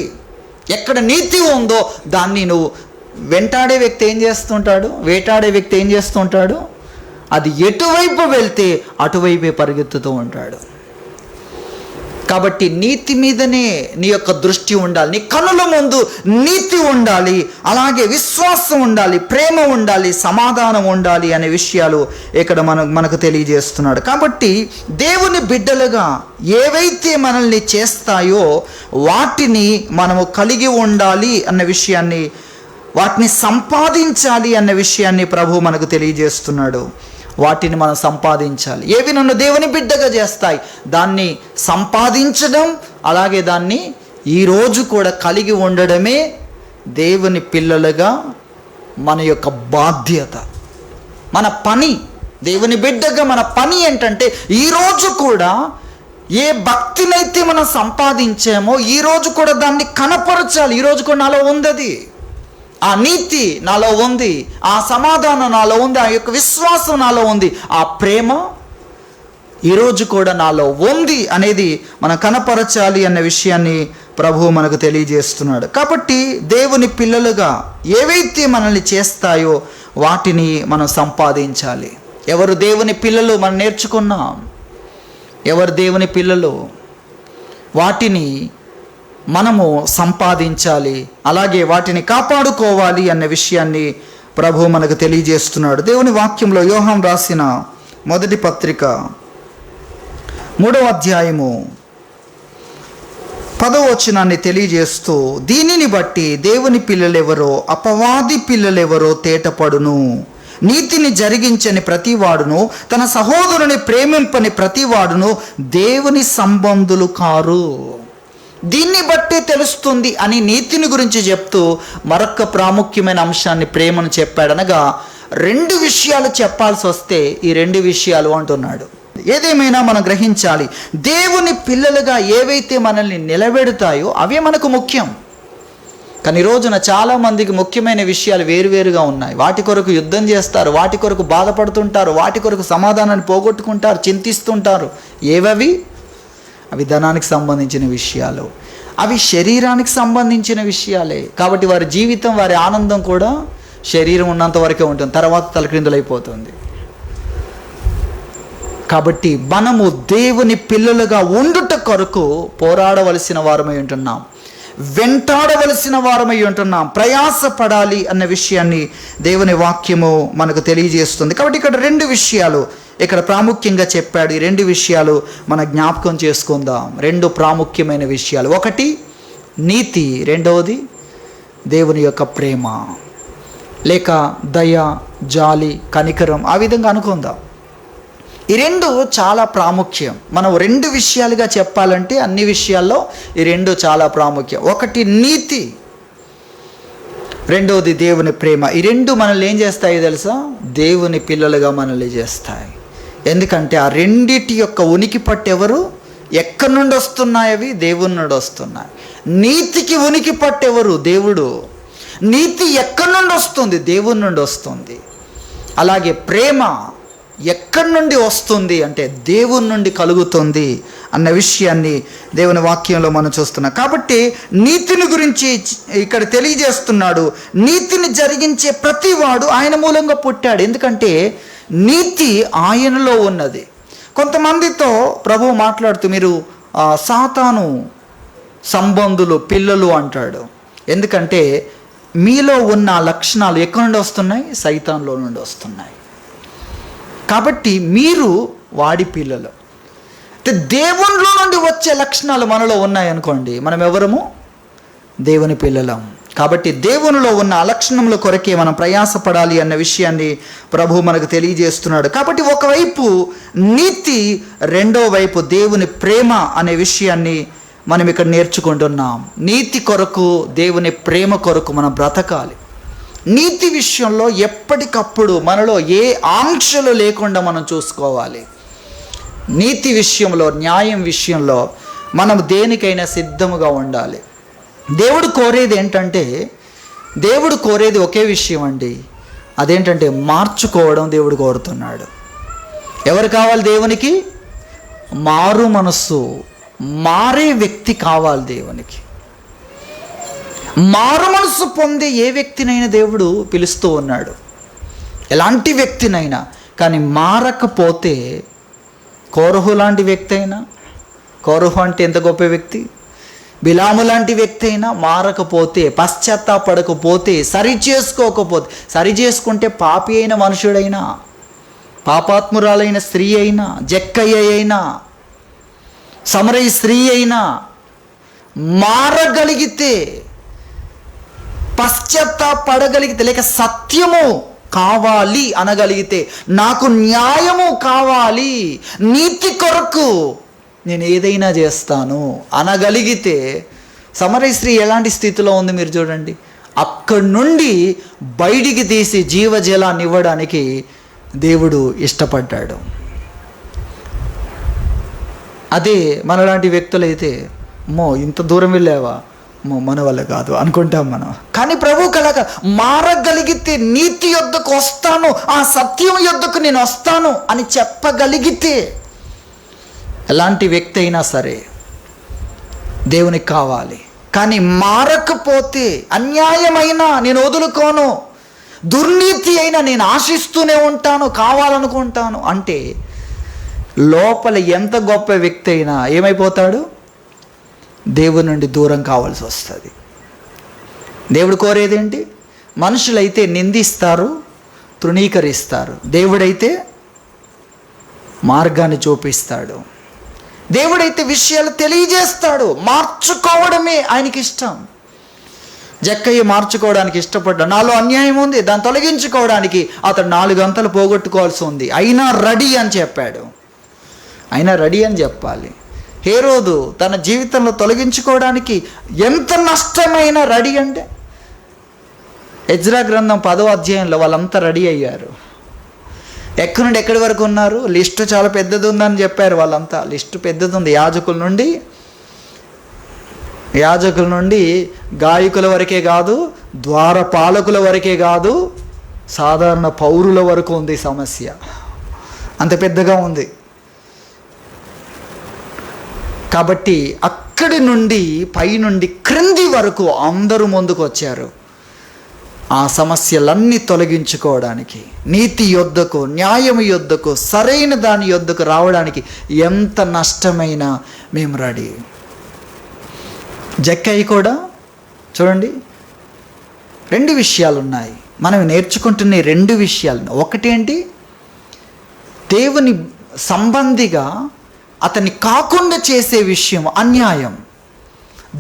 ఎక్కడ నీతి ఉందో దాన్ని నువ్వు వెంటాడే వ్యక్తి ఏం చేస్తుంటాడు? వేటాడే వ్యక్తి ఏం చేస్తుంటాడు? అది ఎటువైపు వెళ్తే అటువైపే పరిగెత్తుతూ ఉంటాడు. కాబట్టి నీతి మీదనే నీ యొక్క దృష్టి ఉండాలి. నీ కనుల ముందు నీతి ఉండాలి, అలాగే విశ్వాసం ఉండాలి, ప్రేమ ఉండాలి, సమాధానం ఉండాలి అనే విషయాలు ఇక్కడ మనకు తెలియజేస్తున్నాడు. కాబట్టి దేవుని బిడ్డలుగా ఏవైతే మనల్ని చేస్తాయో వాటిని మనము కలిగి ఉండాలి అన్న విషయాన్ని, వాటిని సంపాదించాలి అన్న విషయాన్ని ప్రభు మనకు తెలియజేస్తున్నాడు. వాటిని మనం సంపాదించాలి. ఏవి నన్ను దేవుని బిడ్డగా చేస్తాయి, దాన్ని సంపాదించడం, అలాగే దాన్ని ఈరోజు కూడా కలిగి ఉండడమే దేవుని పిల్లలుగా మన యొక్క బాధ్యత, మన పని. దేవుని బిడ్డగా మన పని ఏంటంటే ఈరోజు కూడా ఏ భక్తినైతే మనం సంపాదించామో ఈరోజు కూడా దాన్ని కనపరచాలి. ఈరోజు కూడా నాలో ఉంది అది, ఆ నీతి నాలో ఉంది, ఆ సమాధానం నాలో ఉంది, ఆ యొక్క విశ్వాసం నాలో ఉంది, ఆ ప్రేమ ఈరోజు కూడా నాలో ఉంది అనేది మనం కనపరచాలి అన్న విషయాన్ని ప్రభువు మనకు తెలియజేస్తున్నాడు. కాబట్టి దేవుని పిల్లలుగా ఏవైతే మనల్ని చేస్తాయో వాటిని మనం సంపాదించాలి. ఎవరు దేవుని పిల్లలు మనం నేర్చుకున్నాం, ఎవరు దేవుని పిల్లలు వాటిని మనము సంపాదించాలి, అలాగే వాటిని కాపాడుకోవాలి అన్న విషయాన్ని ప్రభువు మనకు తెలియజేస్తున్నాడు. దేవుని వాక్యంలో యోహాను రాసిన మొదటి పత్రిక 3వ అధ్యాయము 10వ వచనాన్ని తెలియజేస్తూ, దీనిని బట్టి దేవుని పిల్లలెవరో అపవాది పిల్లలెవరో తేటపడును. నీతిని జరిగించని ప్రతివాడును తన సహోదరుని ప్రేమింపని ప్రతివాడును దేవుని సంబంధులు కారు. దీన్ని బట్టి తెలుస్తుంది అని నీతిని గురించి చెప్తూ మరొక ప్రాముఖ్యమైన అంశాన్ని, ప్రేమను చెప్పాడనగా 2 విషయాలు చెప్పాల్సి వస్తే ఈ 2 విషయాలు అంటున్నాడు. ఏదేమైనా మనం గ్రహించాలి, దేవుని పిల్లలుగా ఏవైతే మనల్ని నిలబెడతాయో అవే మనకు ముఖ్యం. కానీ ఈ రోజున చాలామందికి ముఖ్యమైన విషయాలు వేరువేరుగా ఉన్నాయి. వాటి కొరకు యుద్ధం చేస్తారు, వాటి కొరకు బాధపడుతుంటారు, వాటి కొరకు సమాధానాన్ని పోగొట్టుకుంటారు, చింతిస్తుంటారు. ఏవవి? అవి ధనానికి సంబంధించిన విషయాలు, అవి శరీరానికి సంబంధించిన విషయాలే. కాబట్టి వారి జీవితం, వారి ఆనందం కూడా శరీరం ఉన్నంత వరకే ఉంటుంది, తర్వాత తలక్రిందులైపోతుంది. కాబట్టి మనము దేవుని పిల్లలుగా ఉండుట కొరకు పోరాడవలసిన వారమై ఉంటున్నాం, వెంటాడవలసిన వారమై ఉంటున్నాం, ప్రయాసపడాలి అన్న విషయాన్ని దేవుని వాక్యము మనకు తెలియజేస్తుంది. కాబట్టి ఇక్కడ 2 విషయాలు ఇక్కడ ప్రాముఖ్యంగా చెప్పాడు. ఈ 2 విషయాలు మన జ్ఞాపకం చేసుకుందాం. 2 ప్రాముఖ్యమైన విషయాలు, ఒకటి నీతి, రెండవది దేవుని యొక్క ప్రేమ లేక దయ, జాలి, కనికరం, ఆ విధంగా అనుకుందాం. ఈ 2 చాలా ప్రాముఖ్యం. మనం 2 విషయాలుగా చెప్పాలంటే అన్ని విషయాల్లో ఈ 2 చాలా ప్రాముఖ్యం. ఒకటి నీతి, రెండవది దేవుని ప్రేమ. ఈ 2 మనల్ని ఏం చేస్తాయో తెలుసా? దేవుని పిల్లలుగా మనల్ని చేస్తాయి. ఎందుకంటే ఆ రెండిటి యొక్క ఉనికి పట్టెవరు? ఎక్కడి నుండి వస్తున్నాయి అవి? దేవుని నుండి వస్తున్నాయి. నీతికి ఉనికి పట్టెవరు? దేవుడు. నీతి ఎక్కడి నుండి వస్తుంది? దేవుని నుండి వస్తుంది. అలాగే ప్రేమ ఎక్కడి నుండి వస్తుంది అంటే దేవుని నుండి కలుగుతుంది అన్న విషయాన్ని దేవుని వాక్యంలో మనం చూస్తున్నాం. కాబట్టి నీతిని గురించి ఇక్కడ తెలియజేస్తున్నాడు. నీతిని జరిగించే ప్రతివాడు ఆయన మూలంగా పుట్టాడు. ఎందుకంటే నీతి ఆయనలో ఉన్నది. కొంతమందితో ప్రభువు మాట్లాడుతూ మీరు సాతాను సంబంధులు, పిల్లలు అంటాడు. ఎందుకంటే మీలో ఉన్న లక్షణాలు ఎక్కడి నుండి వస్తున్నాయి? సైతాన్లో నుండి వస్తున్నాయి. కాబట్టి మీరు వాడి పిల్లలు. దేవునిలో నుండి వచ్చే లక్షణాలు మనలో ఉన్నాయనుకోండి, మనం ఎవరము? దేవుని పిల్లలం. కాబట్టి దేవునిలో ఉన్న లక్షణముల కొరకే మనం ప్రయాసపడాలి అన్న విషయాన్ని ప్రభు మనకు తెలియజేస్తున్నాడు. కాబట్టి ఒకవైపు నీతి, రెండో వైపు దేవుని ప్రేమ అనే విషయాన్ని మనం ఇక్కడ నేర్చుకుంటున్నాం. నీతి కొరకు, దేవుని ప్రేమ కొరకు మనం బ్రతకాలి. నీతి విషయంలో ఎప్పటికప్పుడు మనలో ఏ ఆంక్షలు లేకుండా మనం చూసుకోవాలి. నీతి విషయంలో, న్యాయం విషయంలో మనం దేనికైనా సిద్ధముగా ఉండాలి. దేవుడు కోరేది ఏంటంటే, దేవుడు కోరేది ఒకే విషయం అండి. అదేంటంటే మార్చుకోవడం దేవుడు కోరుతున్నాడు. ఎవరు కావాలి దేవునికి? మారు మనస్సు, మారే వ్యక్తి కావాలి దేవునికి. మారు మనసు పొందే ఏ వ్యక్తినైనా దేవుడు పిలుస్తూ ఉన్నాడు, ఎలాంటి వ్యక్తినైనా. కానీ మారకపోతే, కోరహు లాంటి వ్యక్తి అయినా, కోరహు అంటే ఎంత గొప్ప వ్యక్తి, బిలాము లాంటి వ్యక్తి అయినా మారకపోతే, పశ్చాత్తాపడకపోతే, సరి చేసుకుంటే పాపి అయిన మనుషుడైనా, పాపాత్మురాలైన స్త్రీ అయినా, జక్కయ్య అయినా, సమరయ స్త్రీ అయినా మారగలిగితే, పశ్చాత్తాపడగలిగితే, లేక సత్యము కావాలి అనగలిగితే, నాకు న్యాయము కావాలి, నీతి కొరకు నేను ఏదైనా చేస్తాను అనగలిగితే, సమరయ స్త్రీ ఎలాంటి స్థితిలో ఉంది మీరు చూడండి. అక్కడి నుండి బయటికి తీసి జీవజలాన్ని ఇవ్వడానికి దేవుడు ఇష్టపడ్డాడు. అదే మనలాంటి వ్యక్తులైతే ఇంత దూరం వెళ్ళావా, మన వల్ల కాదు అనుకుంటాం మనం. కానీ ప్రభు కలగా మారగలిగితే, నీతి యొద్దకు వస్తాను, ఆ సత్యం యొద్దకు నేను వస్తాను అని చెప్పగలిగితే, ఎలాంటి వ్యక్తి అయినా సరే దేవునికి కావాలి. కానీ మారకపోతే, అన్యాయమైనా నేను వదులుకోను, దుర్నీతి అయినా నేను ఆశిస్తూనే ఉంటాను, కావాలనుకుంటాను అంటే లోపల ఎంత గొప్ప వ్యక్తి అయినా ఏమైపోతాడు? దేవుని నుండి దూరం కావాల్సి వస్తుంది. దేవుడు కోరేదేంటి? మనుషులైతే నిందిస్తారు, తృణీకరిస్తారు. దేవుడైతే మార్గాన్ని చూపిస్తాడు. దేవుడైతే విషయాలు తెలియజేస్తాడు. మార్చుకోవడమే ఆయనకి ఇష్టం. జక్కయ్య మార్చుకోవడానికి ఇష్టపడ్డాడు. నాలో అన్యాయం ఉంది, దాన్ని తొలగించుకోవడానికి అతడు 4 గంటలు పోగొట్టుకోవాల్సి ఉంది, అయినా రెడీ అని చెప్పాడు. అయినా రెడీ అని చెప్పాలి. హేరోదు తన జీవితంలో తొలగించుకోవడానికి ఎంత నష్టమైనా రెడీ అంటే, ఎజ్రా గ్రంథం 10వ అధ్యాయంలో వాళ్ళంతా రెడీ అయ్యారు. ఎక్కడి నుండి ఎక్కడి వరకు ఉన్నారు? లిస్టు చాలా పెద్దది ఉందని చెప్పారు వాళ్ళంతా. లిస్టు పెద్దది ఉంది. యాజకుల నుండి గాయకుల వరకే కాదు, ద్వారపాలకుల వరకే కాదు, సాధారణ పౌరుల వరకు ఉంది సమస్య. అంత పెద్దగా ఉంది. కాబట్టి అక్కడి నుండి పైనుండి క్రింది వరకు అందరూ ముందుకు వచ్చారు. ఆ సమస్యలన్నీ తొలగించుకోవడానికి, నీతి యొద్దకు, న్యాయం యొద్దకు, సరైన దాని యొద్దకు రావడానికి ఎంత నష్టమైనా మేము రెడీ. జక్కయ్య కూడా చూడండి, 2 విషయాలు ఉన్నాయి మనం నేర్చుకుంటున్న 2 విషయాలు. ఒకటేంటి? దేవుని సంబంధిగా అతన్ని కాకుండా చేసే విషయం అన్యాయం.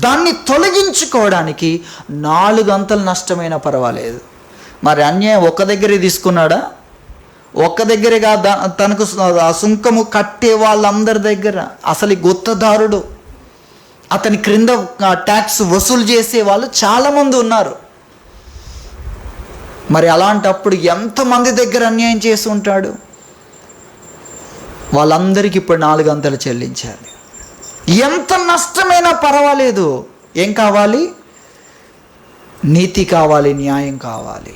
దాన్ని తొలగించుకోవడానికి 4 గంటలు నష్టమైనా పర్వాలేదు. మరి అన్యాయం ఒక్క దగ్గరే తీసుకున్నాడా? ఒక్క దగ్గరగా తనకు సుంకము కట్టే వాళ్ళందరి దగ్గర, అసలు గుత్తదారుడు, అతని క్రింద ట్యాక్స్ వసూలు చేసే వాళ్ళు చాలామంది ఉన్నారు. మరి అలాంటప్పుడు ఎంతమంది దగ్గర అన్యాయం చేసి ఉంటాడు? వాళ్ళందరికీ ఇప్పుడు 4 గంటలు చెల్లించాలి. ఎంత నష్టమైనా పర్వాలేదు. ఏం కావాలి? నీతి కావాలి, న్యాయం కావాలి.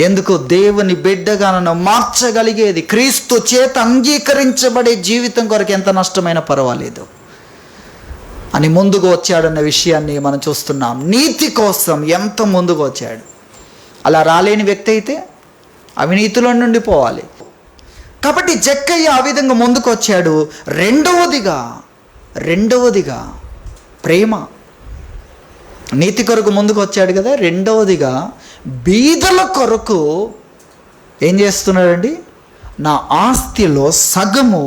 ఎందుకు? దేవుని బిడ్డగా నన్ను మార్చగలిగేది, క్రీస్తు చేత అంగీకరించబడే జీవితం కొరకు ఎంత నష్టమైనా పర్వాలేదు అని ముందుకు వచ్చాడన్న విషయాన్ని మనం చూస్తున్నాం. నీతి కోసం ఎంత ముందుకు వచ్చాడు. అలా రాలేని వ్యక్తి అయితే అవినీతిలో నుండి పోవాలి. కాబట్టి జక్కయ్య ఆ విధంగా ముందుకు వచ్చాడు. రెండవదిగా ప్రేమ. నీతి కొరకు ముందుకు వచ్చాడు కదా. రెండవదిగా బీదల కొరకు ఏం చేస్తున్నాడండి? నా ఆస్తిలో సగము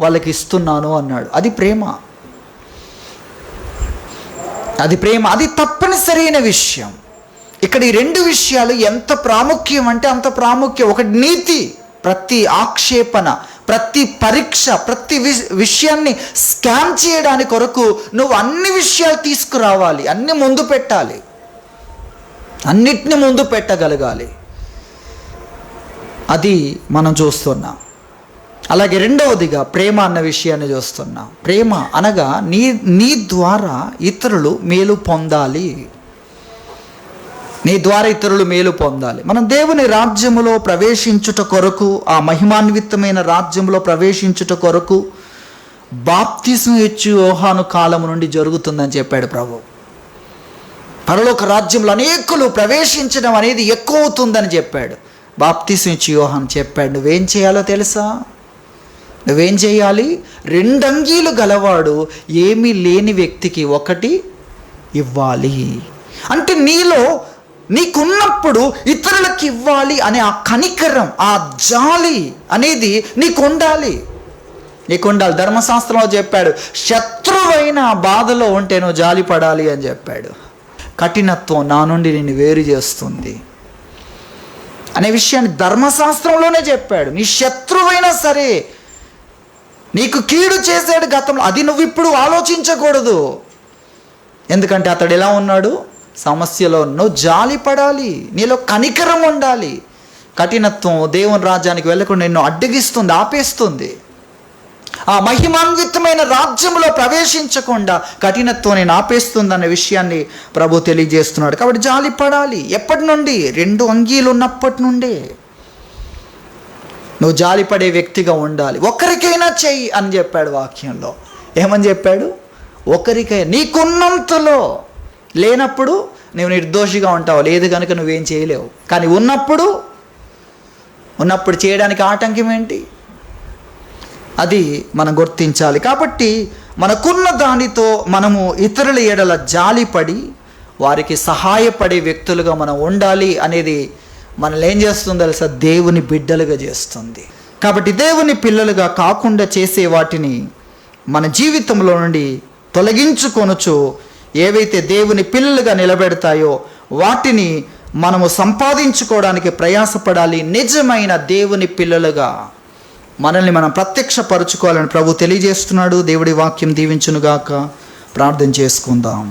వాళ్ళకి ఇస్తున్నాను అన్నాడు. అది ప్రేమ. అది తప్పనిసరైన విషయం. ఇక్కడ ఈ 2 విషయాలు ఎంత ప్రాముఖ్యం అంటే అంత ప్రాముఖ్యం. ఒకటి నీతి. ప్రతి ఆక్షేపణ, ప్రతి పరీక్ష, ప్రతి విషయాన్ని స్కాన్ చేయడానికి కొరకు నువ్వు అన్ని విషయాలు తీసుకురావాలి, అన్ని ముందు పెట్టాలి, అన్నిటిని ముందు పెట్టగలగాలి. అది మనం చూస్తున్నాం. అలాగే రెండవదిగా ప్రేమ అన్న విషయాన్ని చూస్తున్నాం. ప్రేమ అనగా నీ ద్వారా ఇతరులు మేలు పొందాలి. నీ ద్వారా ఇతరులు మేలు పొందాలి. మనం దేవుని రాజ్యములో ప్రవేశించుట కొరకు, ఆ మహిమాన్వితమైన రాజ్యంలో ప్రవేశించుట కొరకు బాప్తిస్మం ఇచ్చు యోహాను కాలం నుండి జరుగుతుందని చెప్పాడు ప్రభు. పరలోక రాజ్యంలో అనేకులు ప్రవేశించడం అనేది ఎక్కువ అవుతుందని చెప్పాడు. బాప్తిస్మం ఇచ్చు యోహాను చెప్పాడు, నువ్వేం చేయాలో తెలుసా? నువ్వేం చేయాలి? 2 అంగీలు గలవాడు ఏమీ లేని వ్యక్తికి 1 ఇవ్వాలి. అంటే నీకున్నప్పుడు ఇతరులకు ఇవ్వాలి అనే ఆ కనికరం, ఆ జాలి అనేది నీకు ఉండాలి. ధర్మశాస్త్రంలో చెప్పాడు, శత్రువైన బాధలో ఉంటే నువ్వు జాలి పడాలి అని చెప్పాడు. కఠినత్వం నా నుండి నిన్ను వేరు చేస్తుంది అనే విషయాన్ని ధర్మశాస్త్రంలోనే చెప్పాడు. నీ శత్రువైనా సరే, నీకు కీడు చేసాడు గతంలో, అది నువ్వు ఇప్పుడు ఆలోచించకూడదు. ఎందుకంటే అతడు ఎలా ఉన్నాడు? సమస్యలో నువ్వు జాలి పడాలి, నీలో కనికరం ఉండాలి. కఠినత్వం దేవుని రాజ్యానికి వెళ్ళకుండా నిన్ను అడ్డగిస్తుంది, ఆపేస్తుంది. ఆ మహిమాన్వితమైన రాజ్యంలో ప్రవేశించకుండా కఠినత్వం నేను ఆపేస్తుందన్న విషయాన్ని ప్రభు తెలియజేస్తున్నాడు. కాబట్టి జాలి పడాలి. ఎప్పటి నుండి? 2 అంగీలు ఉన్నప్పటి నుండే నువ్వు జాలిపడే వ్యక్తిగా ఉండాలి. ఒకరికైనా చెయ్యి అని చెప్పాడు వాక్యంలో. ఏమని చెప్పాడు? ఒకరికైనా. నీకున్నంతలో. లేనప్పుడు నువ్వు నిర్దోషిగా ఉంటావు, లేదు కనుక నువ్వేం చేయలేవు. కానీ ఉన్నప్పుడు చేయడానికి ఆటంకం ఏంటి? అది మనం గుర్తించాలి. కాబట్టి మనకున్న దానితో మనము ఇతరుల ఎడల జాలిపడి వారికి సహాయపడే వ్యక్తులుగా మనం ఉండాలి అనేది మనల్ని ఏం చేస్తుందో తెలుసా? దేవుని బిడ్డలుగా చేస్తుంది. కాబట్టి దేవుని పిల్లలుగా కాకుండా చేసే వాటిని మన జీవితంలో నుండి తొలగించుకొనుచు ఏవైతే దేవుని పిల్లలుగా నిలబెడతాయో వాటిని మనము సంపాదించుకోవడానికి ప్రయాసపడాలి. నిజమైన దేవుని పిల్లలుగా మనల్ని మనం ప్రత్యక్షపరచుకోవాలని ప్రభు తెలియజేస్తున్నాడు. దేవుడి వాక్యం దీవించునుగాక. ప్రార్థన చేసుకుందాం.